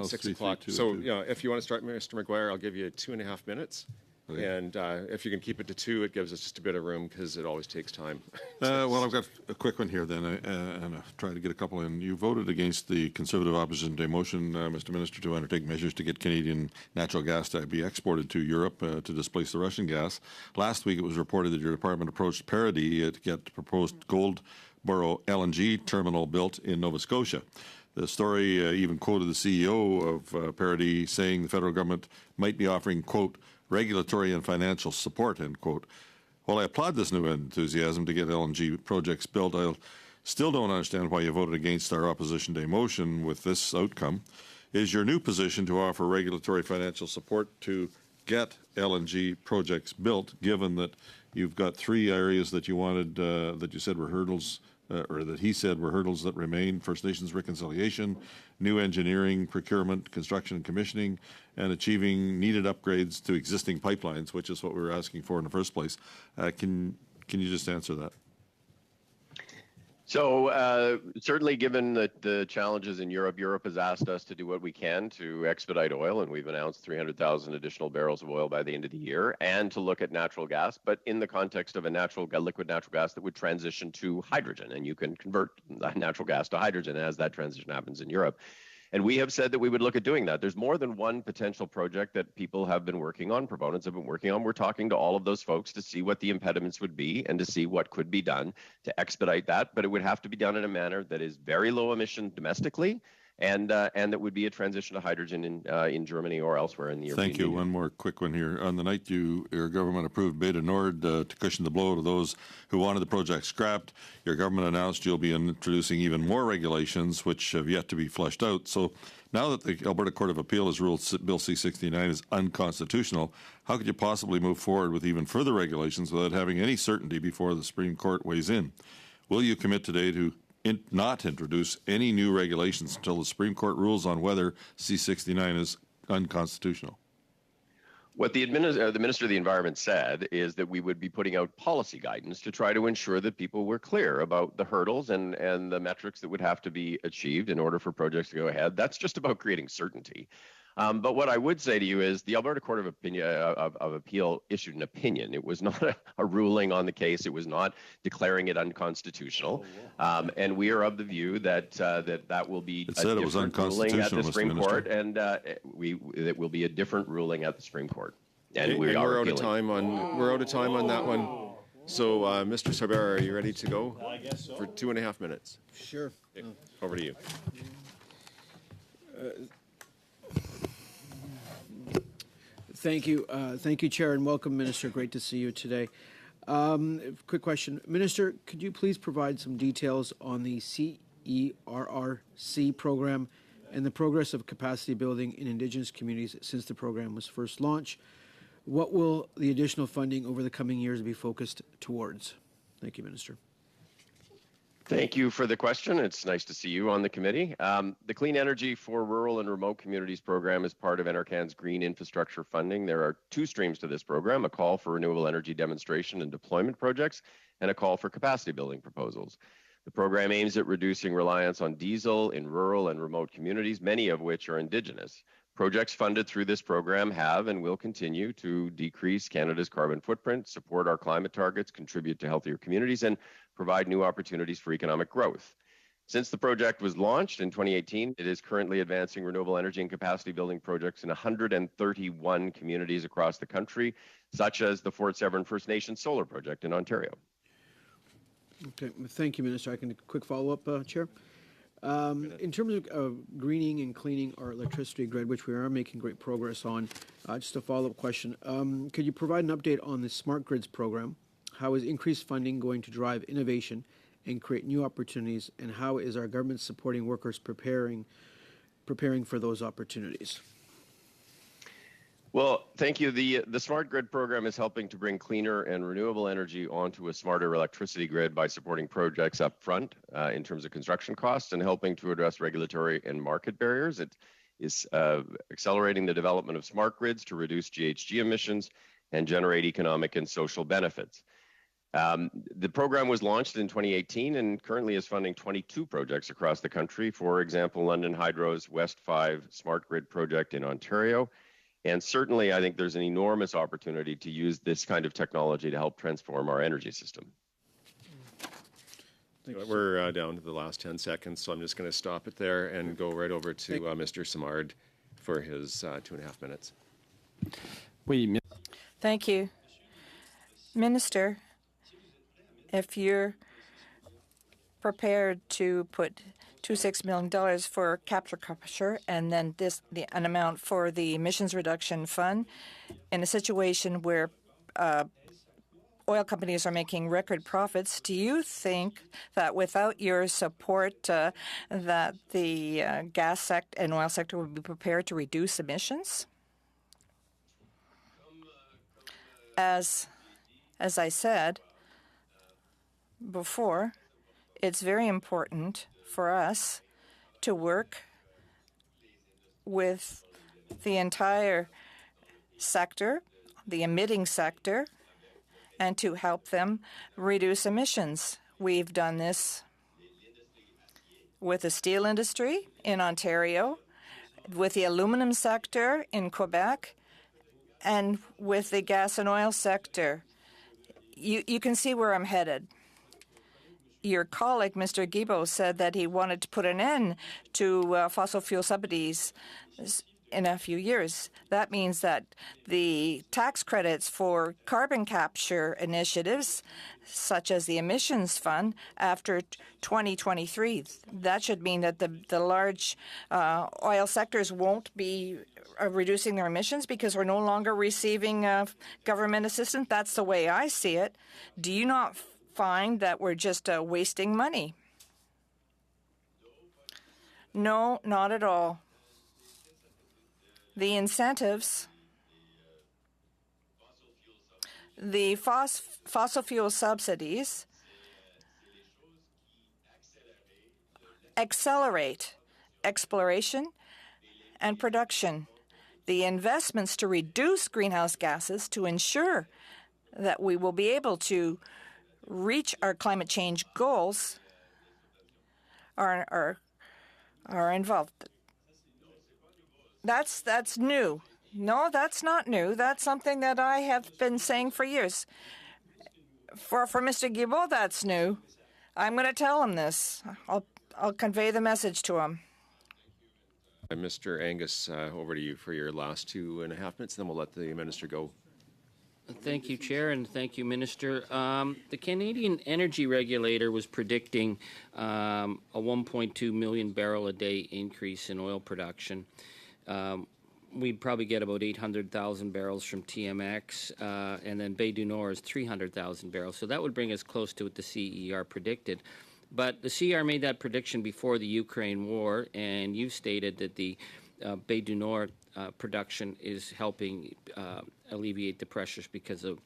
6 o'clock. So, if you want to start, Mr. McGuire, I'll give you 2.5 minutes. Okay. And if you can keep it to 2, it gives us just a bit of room because it always takes time. Well, I've got a quick one here then, and I'll try to get a couple in. You voted against the Conservative Opposition Day motion, Mr. Minister, to undertake measures to get Canadian natural gas to be exported to Europe to displace the Russian gas. Last week, it was reported that your department approached Parity to get the proposed Goldboro LNG terminal built in Nova Scotia. The story even quoted the CEO of Parity saying the federal government might be offering, quote, regulatory and financial support, end quote. While I applaud this new enthusiasm to get LNG projects built, I still don't understand why you voted against our Opposition Day motion with this outcome. Is your new position to offer regulatory financial support to get LNG projects built, given that you've got 3 areas that you wanted, that you said were hurdles, or that he said were hurdles that remain: First Nations reconciliation, new engineering, procurement, construction and commissioning, and achieving needed upgrades to existing pipelines, which is what we were asking for in the first place. Can you just answer that? So certainly, given the challenges in Europe, Europe has asked us to do what we can to expedite oil, and we've announced 300,000 additional barrels of oil by the end of the year, and to look at natural gas, but in the context of a liquid natural gas that would transition to hydrogen, and you can convert natural gas to hydrogen as that transition happens in Europe. And we have said that we would look at doing that. There's more than one potential project that people have been working on, proponents have been working on. We're talking to all of those folks to see what the impediments would be and to see what could be done to expedite that. But it would have to be done in a manner that is very low emission domestically, and that would be a transition to hydrogen in Germany or elsewhere in the European Thank you. Union. One more quick one here. On the night your government approved Beta Nord to cushion the blow to those who wanted the project scrapped, your government announced you'll be introducing even more regulations, which have yet to be fleshed out. So now that the Alberta Court of Appeal has ruled Bill C-69 is unconstitutional, how could you possibly move forward with even further regulations without having any certainty before the Supreme Court weighs in? Will you commit today to not introduce any new regulations until the Supreme Court rules on whether C-69 is unconstitutional? What the Minister of the Environment said is that we would be putting out policy guidance to try to ensure that people were clear about the hurdles and the metrics that would have to be achieved in order for projects to go ahead. That's just about creating certainty. But what I would say to you is the Alberta Court of Appeal issued an opinion. It was not a ruling on the case. It was not declaring it unconstitutional. And we are of the view that that will be a different ruling at the Supreme Court, and it will be a different ruling at the Supreme Court. And we're out of time on that one. So, Mr. Sabera, are you ready to go? I guess so. For 2.5 minutes. Sure. Over to you. Thank you, Chair, and welcome, Minister. Great to see you today. Quick question. Minister, could you please provide some details on the CERRC program and the progress of capacity building in Indigenous communities since the program was first launched? What will the additional funding over the coming years be focused towards? Thank you, Minister. Thank you for the question. It's nice to see you on the committee. The Clean Energy for Rural and Remote Communities program is part of NRCan's green infrastructure funding. There are 2 streams to this program: a call for renewable energy demonstration and deployment projects, and a call for capacity building proposals. The program aims at reducing reliance on diesel in rural and remote communities, many of which are Indigenous. Projects funded through this program have and will continue to decrease Canada's carbon footprint, support our climate targets, contribute to healthier communities, and provide new opportunities for economic growth. Since the project was launched in 2018, it is currently advancing renewable energy and capacity building projects in 131 communities across the country, such as the Fort Severn First Nation Solar Project in Ontario. Okay, thank you, Minister. I can quick follow-up, Chair. In terms of greening and cleaning our electricity grid, which we are making great progress on, just a follow-up question. Could you provide an update on the Smart Grids program? How is increased funding going to drive innovation and create new opportunities, and how is our government supporting workers preparing for those opportunities? Well, thank you. The Smart Grid program is helping to bring cleaner and renewable energy onto a smarter electricity grid by supporting projects up front in terms of construction costs and helping to address regulatory and market barriers. It is accelerating the development of smart grids to reduce GHG emissions and generate economic and social benefits. The program was launched in 2018 and currently is funding 22 projects across the country. For example, London Hydro's West 5 Smart Grid project in Ontario. And certainly, I think there's an enormous opportunity to use this kind of technology to help transform our energy system. We're down to the last 10 seconds, so I'm just going to stop it there and go right over to Mr. Simard for his 2.5 minutes. Thank you. Minister, if you're prepared to put $26 million for capture and then an amount for the emissions reduction fund in a situation where oil companies are making record profits, do you think that without your support that the gas sector and oil sector would be prepared to reduce emissions? As I said before, it's very important for us to work with the entire sector, the emitting sector, and to help them reduce emissions. We've done this with the steel industry in Ontario, with the aluminum sector in Quebec, and with the gas and oil sector. You can see where I'm headed. Your colleague, Mr. Guilbeault, said that he wanted to put an end to fossil fuel subsidies in a few years. That means that the tax credits for carbon capture initiatives, such as the emissions fund, after 2023, that should mean that the large oil sectors won't be reducing their emissions because we're no longer receiving government assistance. That's the way I see it. Do you not find that we're just wasting money? No, not at all. The incentives, the fossil fuel subsidies accelerate exploration and production. The investments to reduce greenhouse gases to ensure that we will be able to reach our climate change goals are involved. That's new. No, that's not new. That's something that I have been saying for years. For Mr. Guilbeault, that's new. I'm going to tell him this. I'll convey the message to him. Mr. Angus, over to you for your last 2.5 minutes, then we'll let the minister go. Thank you, Chair, and thank you, Minister. The Canadian Energy Regulator was predicting a 1.2 million barrel a day increase in oil production. We'd probably get about 800,000 barrels from TMX, and then Bay du Nord is 300,000 barrels. So that would bring us close to what the CER predicted. But the CER made that prediction before the Ukraine war, and you stated that the Bay du Nord production is helping alleviate the pressures because of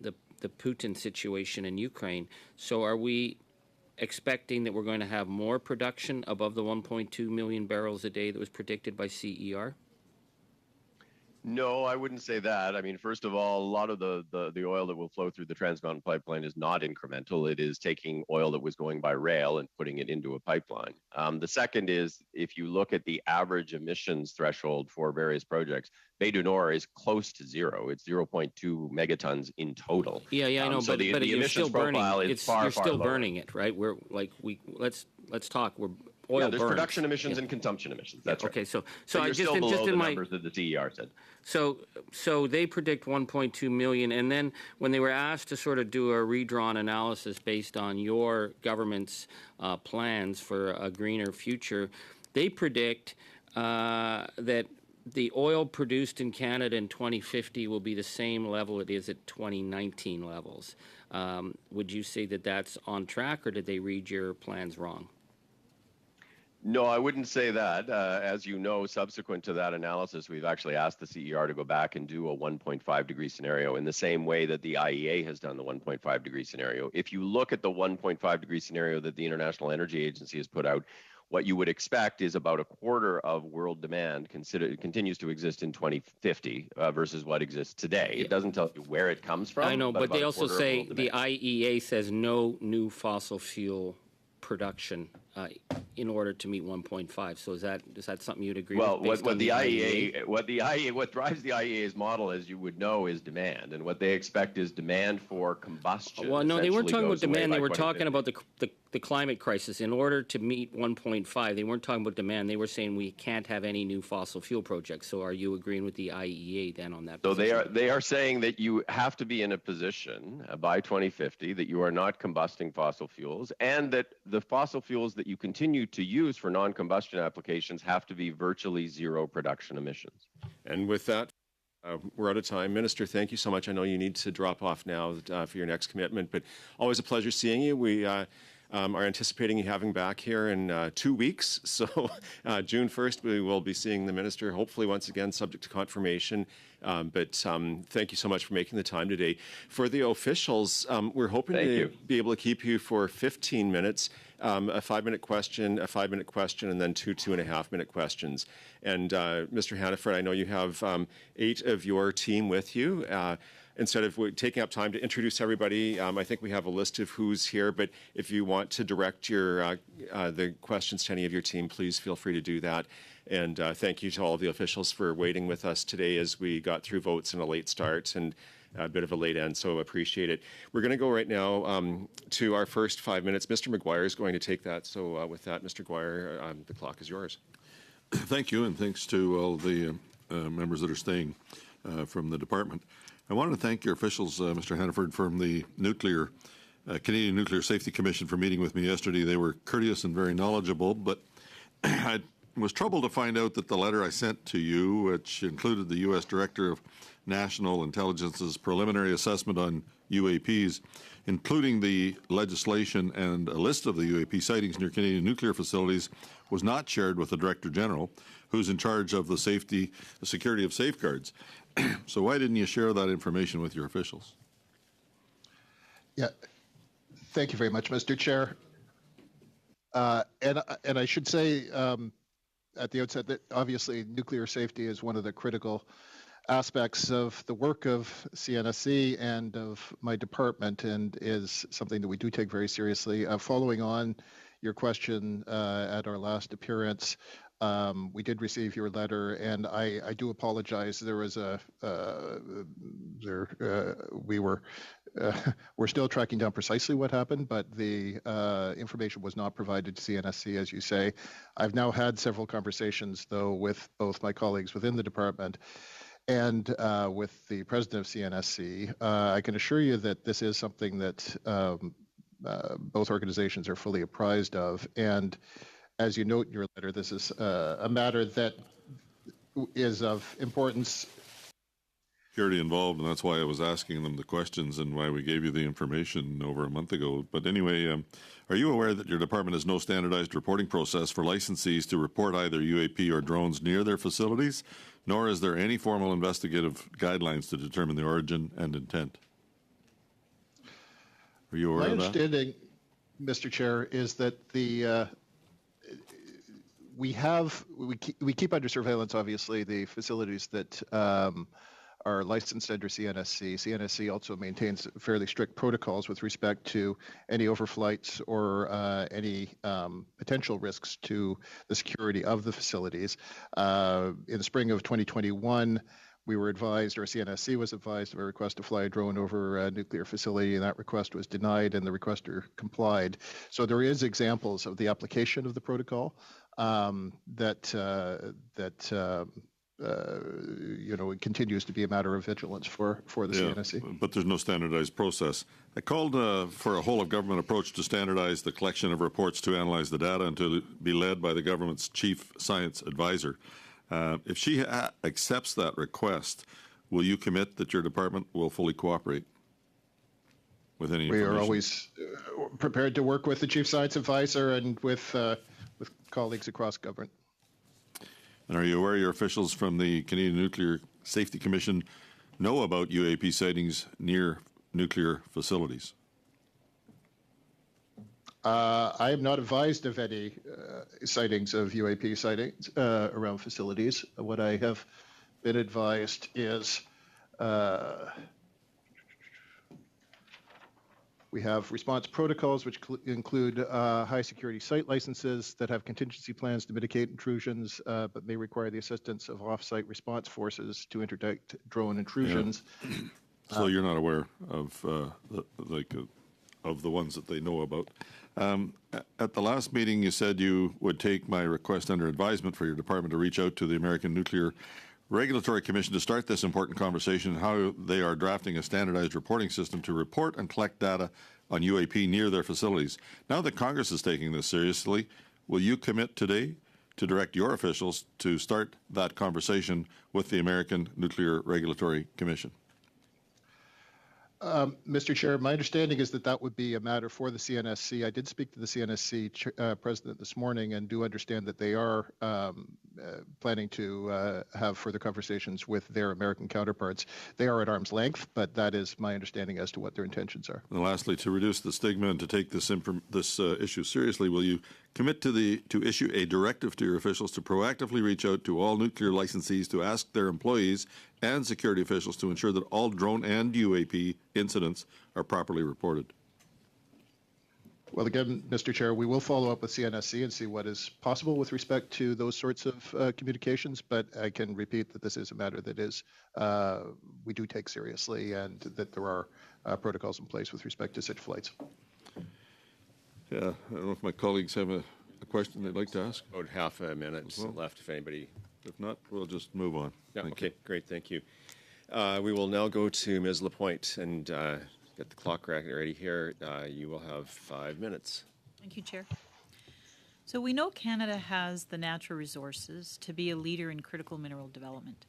the Putin situation in Ukraine. So are we expecting that we're going to have more production above the 1.2 million barrels a day that was predicted by CER? No, I wouldn't say that. I mean, first of all, a lot of the oil that will flow through the Trans Mountain Pipeline is not incremental. It is taking oil that was going by rail and putting it into a pipeline. The second is, if you look at the average emissions threshold for various projects, Bay du Nord is close to zero. It's 0.2 megatons in total. Yeah, I know, so but the you're emissions still burning. profile is far, You're still far lower. burning it, right? We're like let's talk. We're oil Yeah, there's burns. production emissions and consumption emissions. That's right. Okay, so you're I still just below the in my numbers that the CER said. So they predict 1.2 million, and then when they were asked to sort of do a redrawn analysis based on your government's plans for a greener future, they predict that the oil produced in Canada in 2050 will be the same level it is at 2019 levels. Would you say that that's on track, or did they read your plans wrong? No, I wouldn't say that. As you know, subsequent to that analysis, we've actually asked the CER to go back and do a 1.5 degree scenario in the same way that the IEA has done the 1.5 degree scenario. If you look at the 1.5 degree scenario that the International Energy Agency has put out, what you would expect is about a quarter of world demand continues to exist in 2050 versus what exists today. It doesn't tell you where it comes from. I know, but they about a also quarter of say world the demand. IEA says no new fossil fuel production in order to meet 1.5. So is that something you'd agree Well, with? Based what on the IEA, what drives the IEA's model, as you would know, is demand, and what they expect is demand for combustion. Well, no, they weren't essentially talking about goes away demand. by They were talking 2050. about the climate crisis. In order to meet 1.5, they weren't talking about demand. They were saying we can't have any new fossil fuel projects. So are you agreeing with the IEA then on that? So position? they are saying that you have to be in a position by 2050 that you are not combusting fossil fuels, and that the fossil fuels that you continue to use for non-combustion applications have to be virtually zero production emissions. And with that, we're out of time. Minister, thank you so much. I know you need to drop off now for your next commitment, but always a pleasure seeing you. We are anticipating you having back here in 2 weeks. So June 1st, we will be seeing the minister, hopefully once again, subject to confirmation. But thank you so much for making the time today. For the officials, we're hoping to be able to keep you for 15 minutes, a 5-minute question, a 5-minute question, and then 2.5-minute questions. And Mr. Hannaford, I know you have 8 of your team with you. Instead of taking up time to introduce everybody, I think we have a list of who's here, but if you want to direct the questions to any of your team, please feel free to do that. And thank you to all of the officials for waiting with us today as we got through votes and a late start and a bit of a late end, so appreciate it. We're going to go right now to our first 5 minutes. Mr. McGuire is going to take that. So with that, Mr. McGuire, the clock is yours. Thank you, and thanks to all the members that are staying from the department. I wanted to thank your officials, Mr. Hannaford, from the Canadian Nuclear Safety Commission for meeting with me yesterday. They were courteous and very knowledgeable, but I was troubled to find out that the letter I sent to you, which included the U.S. Director of National Intelligence's preliminary assessment on UAPs, including the legislation and a list of the UAP sightings near Canadian nuclear facilities, was not shared with the Director General, who's in charge of the security of safeguards. So why didn't you share that information with your officials? Yeah, thank you very much, Mr. Chair. And I should say at the outset that obviously nuclear safety is one of the critical aspects of the work of CNSC and of my department, and is something that we do take very seriously. Following on your question at our last appearance, we did receive your letter, and I do apologize. There was we're still tracking down precisely what happened, but the information was not provided to CNSC, as you say. I've now had several conversations, though, with both my colleagues within the department and with the president of CNSC. I can assure you that this is something that both organizations are fully apprised of, and as you note in your letter, this is a matter that is of importance. Security involved, and that's why I was asking them the questions and why we gave you the information over a month ago. But anyway, are you aware that your department has no standardized reporting process for licensees to report either UAP or drones near their facilities, nor is there any formal investigative guidelines to determine the origin and intent? Are you aware of that? My understanding, Mr. Chair, is that we keep under surveillance, obviously, the facilities that are licensed under CNSC. CNSC also maintains fairly strict protocols with respect to any overflights or any potential risks to the security of the facilities. In the spring of 2021, we were advised, or CNSC was advised, of a request to fly a drone over a nuclear facility, and that request was denied, and the requester complied. So there is examples of the application of the protocol it continues to be a matter of vigilance for the CNSC. But there's no standardized process. I called for a whole-of-government approach to standardize the collection of reports to analyze the data and to be led by the government's chief science advisor. If she accepts that request, will you commit that your department will fully cooperate with any information? We are always prepared to work with the chief science advisor and with with colleagues across government. And are you aware your officials from the Canadian Nuclear Safety Commission know about UAP sightings near nuclear facilities? I am not advised of any sightings of UAP sightings around facilities. What I have been advised is we have response protocols, which include high security site licenses that have contingency plans to mitigate intrusions, but may require the assistance of off-site response forces to interdict drone intrusions. Yeah. So you're not aware of of the ones that they know about. At the last meeting, you said you would take my request under advisement for your department to reach out to the American Nuclear Regulatory Commission to start this important conversation, how they are drafting a standardized reporting system to report and collect data on UAP near their facilities. Now that Congress is taking this seriously, will you commit today to direct your officials to start that conversation with the American Nuclear Regulatory Commission? Mr. Chair, my understanding is that that would be a matter for the CNSC. I did speak to the CNSC president this morning and do understand that they are planning to have further conversations with their American counterparts. They are at arm's length, but that is my understanding as to what their intentions are. And lastly, to reduce the stigma and to take this issue seriously, will you commit to issue a directive to your officials to proactively reach out to all nuclear licensees to ask their employees and security officials to ensure that all drone and UAP incidents are properly reported? Well, again, Mr. Chair, we will follow up with CNSC and see what is possible with respect to those sorts of communications, but I can repeat that this is a matter that is we do take seriously and that there are protocols in place with respect to such flights. Yeah, I don't know if my colleagues have a question they'd like to ask. About half a minute left, if anybody. If not, we'll just move on. Yeah, okay, great, thank you. We will now go to Ms. Lapointe and get the clock ready here. You will have 5 minutes. Thank you, Chair. So we know Canada has the natural resources to be a leader in critical mineral development.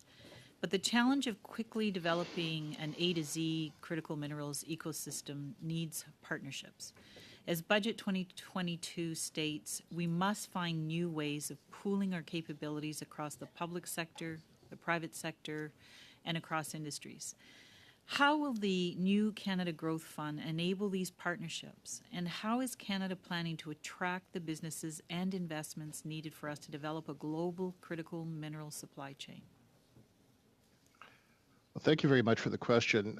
But the challenge of quickly developing an A to Z critical minerals ecosystem needs partnerships. As Budget 2022 states, we must find new ways of pooling our capabilities across the public sector, the private sector, and across industries. How will the new Canada Growth Fund enable these partnerships, and how is Canada planning to attract the businesses and investments needed for us to develop a global critical mineral supply chain? Well, thank you very much for the question.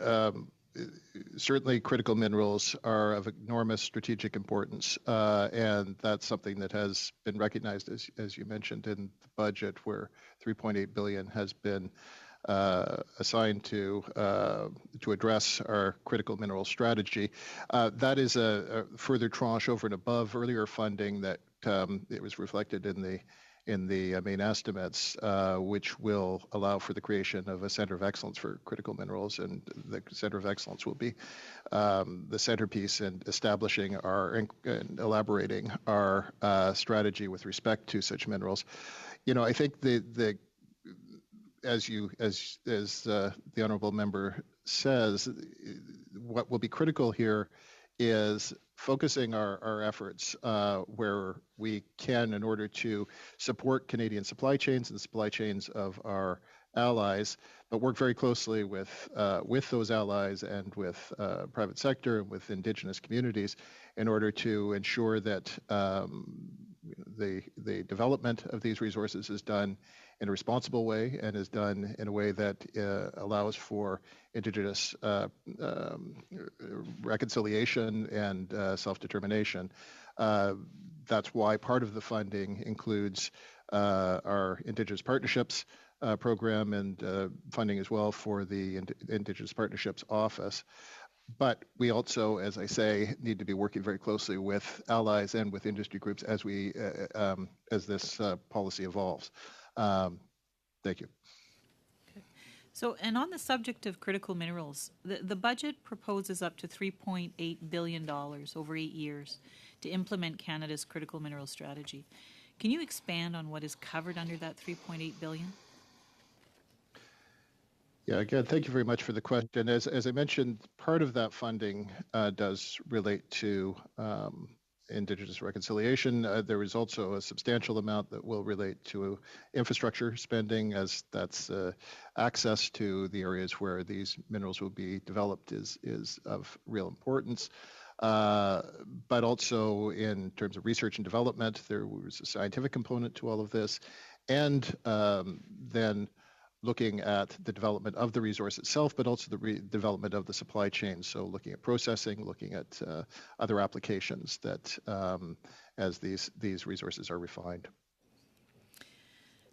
Certainly, critical minerals are of enormous strategic importance, and that's something that has been recognized, as you mentioned, in the budget, where $3.8 billion has been assigned to address our critical mineral strategy. That is a further tranche over and above earlier funding that it was reflected in the main estimates, which will allow for the creation of a Center of Excellence for Critical Minerals, and the Center of Excellence will be the centerpiece in establishing and elaborating our strategy with respect to such minerals. You know, I think as the honourable member says, what will be critical here is focusing our efforts where we can in order to support Canadian supply chains and the supply chains of our allies, but work very closely with those allies and with private sector and with Indigenous communities in order to ensure that the development of these resources is done in a responsible way and is done in a way that allows for Indigenous reconciliation and self-determination. That's why part of the funding includes our Indigenous Partnerships program and funding as well for the Indigenous Partnerships Office. But we also, as I say, need to be working very closely with allies and with industry groups as as this policy evolves. Thank you. Okay. So, and on the subject of critical minerals, the budget proposes up to $3.8 billion over 8 years to implement Canada's critical mineral strategy. Can you expand on what is covered under that $3.8 billion? Yeah, again, thank you very much for the question. As I mentioned, part of that funding does relate to Indigenous reconciliation. There is also a substantial amount that will relate to infrastructure spending, as that's access to the areas where these minerals will be developed is of real importance. But also in terms of research and development, there was a scientific component to all of this. And then looking at the development of the resource itself, but also the development of the supply chain. So looking at processing, looking at other applications that as these resources are refined.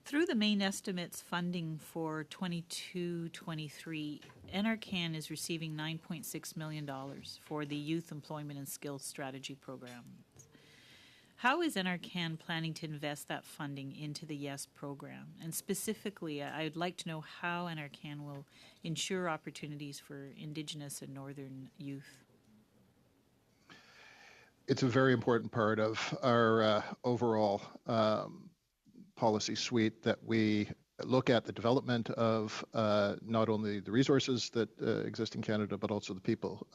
Through the main estimates funding for 22-23, NRCan is receiving $9.6 million for the Youth Employment and Skills Strategy Program. How is NRCan planning to invest that funding into the YES program? And specifically, I would like to know how NRCan will ensure opportunities for Indigenous and Northern youth. It's a very important part of our overall policy suite that we look at the development of not only the resources that exist in Canada, but also the people.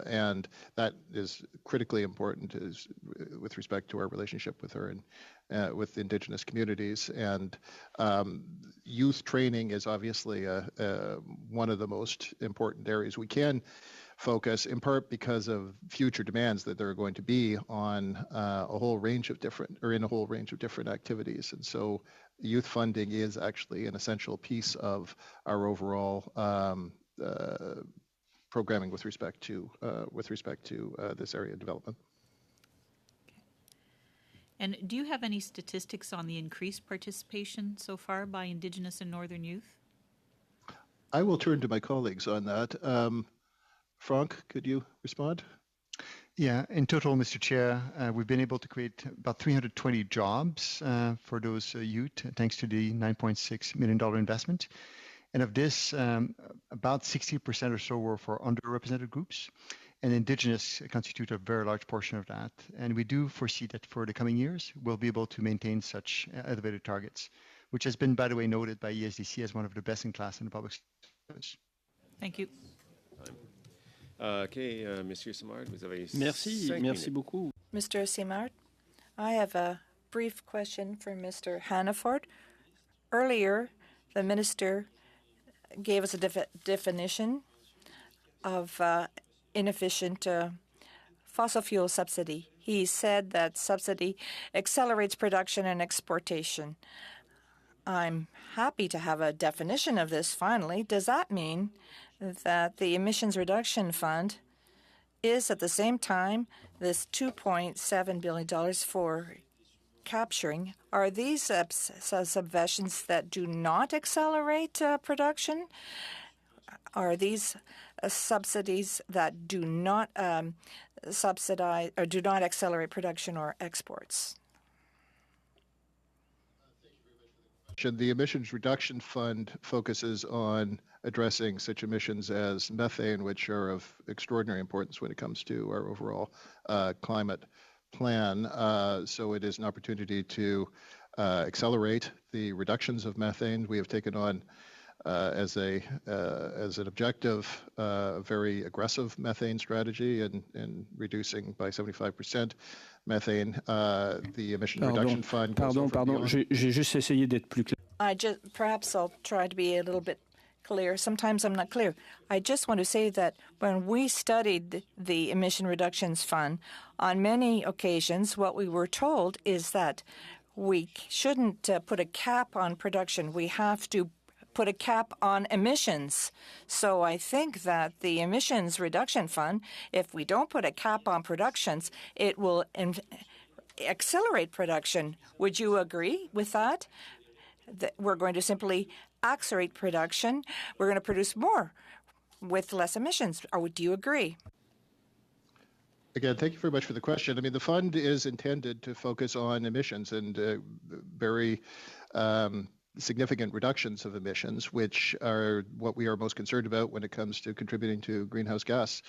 And that is critically important with respect to our relationship with her and with Indigenous communities. And youth training is obviously one of the most important areas we can focus, in part because of future demands that there are going to be on a whole range of different activities. And so youth funding is actually an essential piece of our overall programming with respect to this area of development. And do you have any statistics on the increased participation so far by Indigenous and Northern youth? I will turn to my colleagues on that. Frank, could you respond? Yeah, in total, Mr. Chair, we've been able to create about 320 jobs for those youth, thanks to the $9.6 million investment. And of this, about 60% or so were for underrepresented groups, and Indigenous constitute a very large portion of that. And we do foresee that for the coming years, we'll be able to maintain such elevated targets, which has been, by the way, noted by ESDC as one of the best in class in the public service. Thank you. Monsieur Simard, vous avez Merci beaucoup. Mr. Simard, I have a brief question for Mr. Hannaford. Earlier, the minister gave us a definition of inefficient fossil fuel subsidy. He said that subsidy accelerates production and exportation. I'm happy to have a definition of this finally. Does that mean that the Emissions Reduction Fund is at the same time this $2.7 billion for capturing? Are these subventions that do not accelerate production? Are these subsidies that do not subsidize or do not accelerate production or exports? The Emissions Reduction Fund focuses on addressing such emissions as methane, which are of extraordinary importance when it comes to our overall climate plan. So it is an opportunity to accelerate the reductions of methane. We have taken on as an objective a very aggressive methane strategy in reducing by 75% methane. The Emission Reduction Fund. J'ai juste essayé d'être plus clair. Perhaps I'll try to be a little bit clear. Sometimes I'm not clear. I just want to say that when we studied the Emission Reductions Fund, on many occasions, what we were told is that we shouldn't put a cap on production. We have to put a cap on emissions. So I think that the Emissions Reduction Fund, if we don't put a cap on productions, it will accelerate production. Would you agree with that? That we're going to simply accelerate production. We're going to produce more with less emissions. Or do you agree? Again, thank you very much for the question. I mean, the fund is intended to focus on emissions and very significant reductions of emissions, which are what we are most concerned about when it comes to contributing to greenhouse gas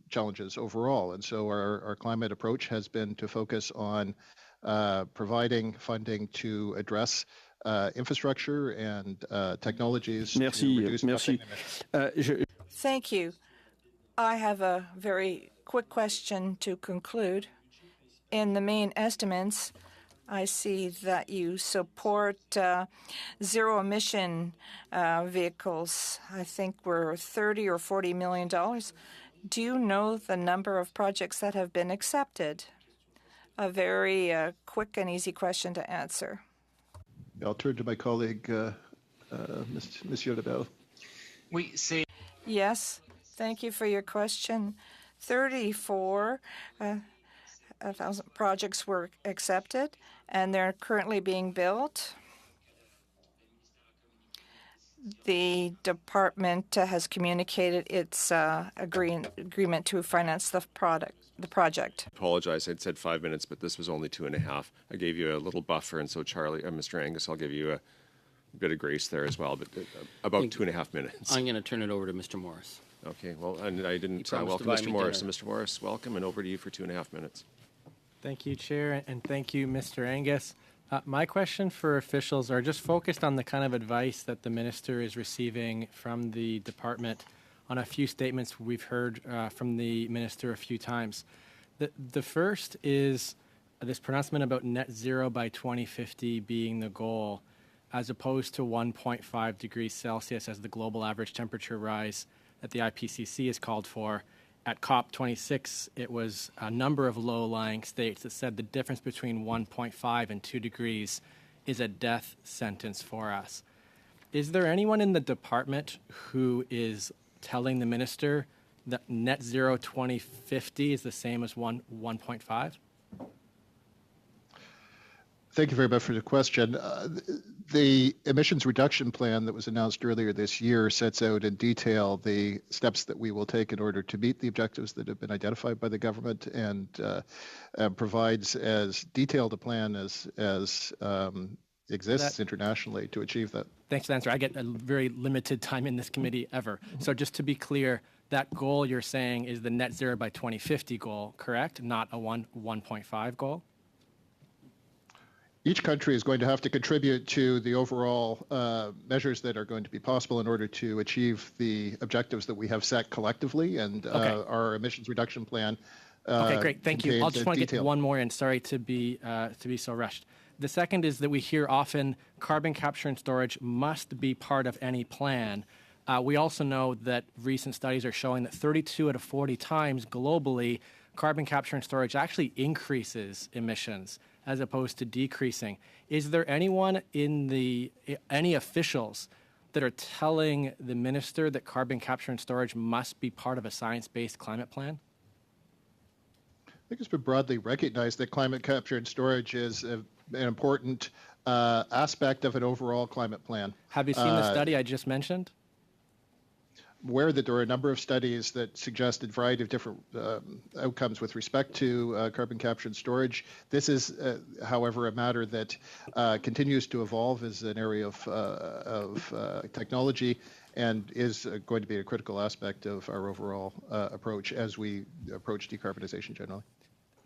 challenges overall. And so our climate approach has been to focus on providing funding to address infrastructure and technologies to reduce methane emissions. Thank you. I have a very quick question to conclude. In the main estimates, I see that you support zero-emission vehicles. I think we're $30 or $40 million. Do you know the number of projects that have been accepted? A very quick and easy question to answer. I'll turn to my colleague, Monsieur Lebel. Yes, thank you for your question. 34,000 projects were accepted, and they're currently being built. The department has communicated its agreement to finance the project. Apologize, I'd said 5 minutes, but this was only 2.5. I gave you a little buffer, and so Charlie, Mr. Angus, I'll give you a bit of grace there as well, but about 2.5 minutes. I'm going to turn it over to Mr. Morris. Okay, well, and I didn't welcome Mr. Morris. So Mr. Morris, welcome, and over to you for 2.5 minutes. Thank you, Chair, and thank you, Mr. Angus. My question for officials are just focused on the kind of advice that the minister is receiving from the department on a few statements we've heard from the minister a few times. The first is this pronouncement about net zero by 2050 being the goal, as opposed to 1.5 degrees Celsius as the global average temperature rise that the IPCC has called for. At COP26, it was a number of low-lying states that said the difference between 1.5 and 2 degrees is a death sentence for us. Is there anyone in the department who is telling the minister that net zero 2050 is the same as 1.5? Thank you very much for the question. The emissions reduction plan that was announced earlier this year sets out in detail the steps that we will take in order to meet the objectives that have been identified by the government, and provides as detailed a plan as exists internationally to achieve that. Thanks for the answer. I get a very limited time in this committee ever. So just to be clear, that goal you're saying is the net zero by 2050 goal, correct? Not a 1.5 goal? Each country is going to have to contribute to the overall measures that are going to be possible in order to achieve the objectives that we have set collectively, and our emissions reduction plan. Okay, great. Thank you. I'll just want to get one more in. Sorry to be so rushed. The second is that we hear often carbon capture and storage must be part of any plan. We also know that recent studies are showing that 32 out of 40 times globally, carbon capture and storage actually increases emissions as opposed to decreasing. Is there anyone any officials that are telling the minister that carbon capture and storage must be part of a science-based climate plan? I think it's been broadly recognized that climate capture and storage is an important aspect of an overall climate plan. Have you seen the study I just mentioned? Aware that there are a number of studies that suggested a variety of different outcomes with respect to carbon capture and storage. This is, however, a matter that continues to evolve as an area of technology, and is going to be a critical aspect of our overall approach as we approach decarbonization generally.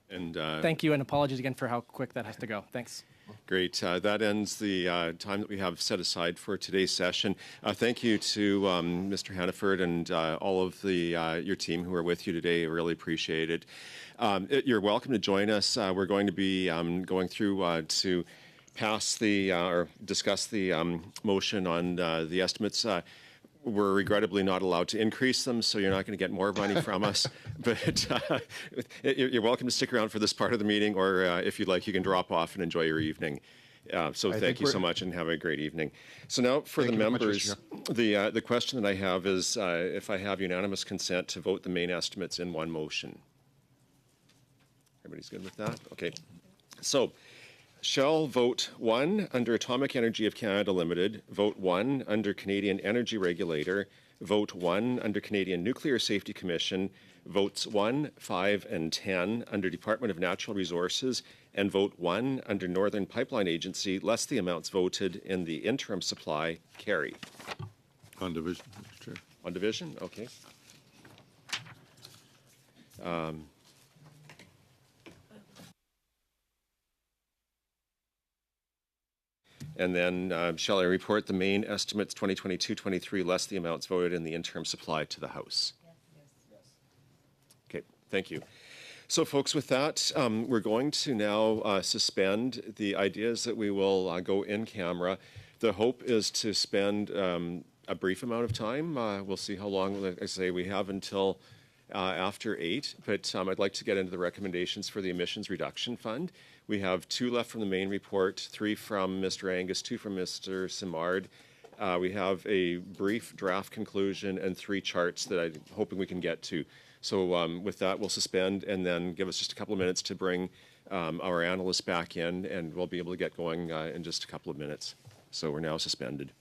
And thank you, and apologies again for how quick that has to go. Thanks. Great. That ends the time that we have set aside for today's session. Thank you to Mr. Hannaford and all of your team who are with you today. I really appreciate it. You're welcome to join us. We're going to be going through to pass or discuss the motion on the estimates. We're regrettably not allowed to increase them, so you're not going to get more money from us. But you're welcome to stick around for this part of the meeting, or if you'd like, you can drop off and enjoy your evening. So thank you so much, and have a great evening. So now for the members, the question that I have is if I have unanimous consent to vote the main estimates in one motion. Everybody's good with that? Okay. So shall vote 1 under Atomic Energy of Canada Limited, vote 1 under Canadian Energy Regulator, vote 1 under Canadian Nuclear Safety Commission, votes 1, 5, and 10 under Department of Natural Resources, and vote 1 under Northern Pipeline Agency, less the amounts voted in the interim supply, carry. On division, Mr. Chair. On division? Okay. And then shall I report the main estimates 2022-23 less the amounts voted in the interim supply to the House? Yes. Okay. Thank you. So, folks, with that, we're going to now suspend. The idea is that we will go in camera. The hope is to spend a brief amount of time. We'll see how long, like I say, we have until after 8, but I'd like to get into the recommendations for the Emissions Reduction Fund. We have 2 left from the main report, 3 from Mr. Angus, 2 from Mr. Simard. We have a brief draft conclusion and 3 charts that I'm hoping we can get to. So with that, we'll suspend and then give us just a couple of minutes to bring our analysts back in, and we'll be able to get going in just a couple of minutes. So we're now suspended.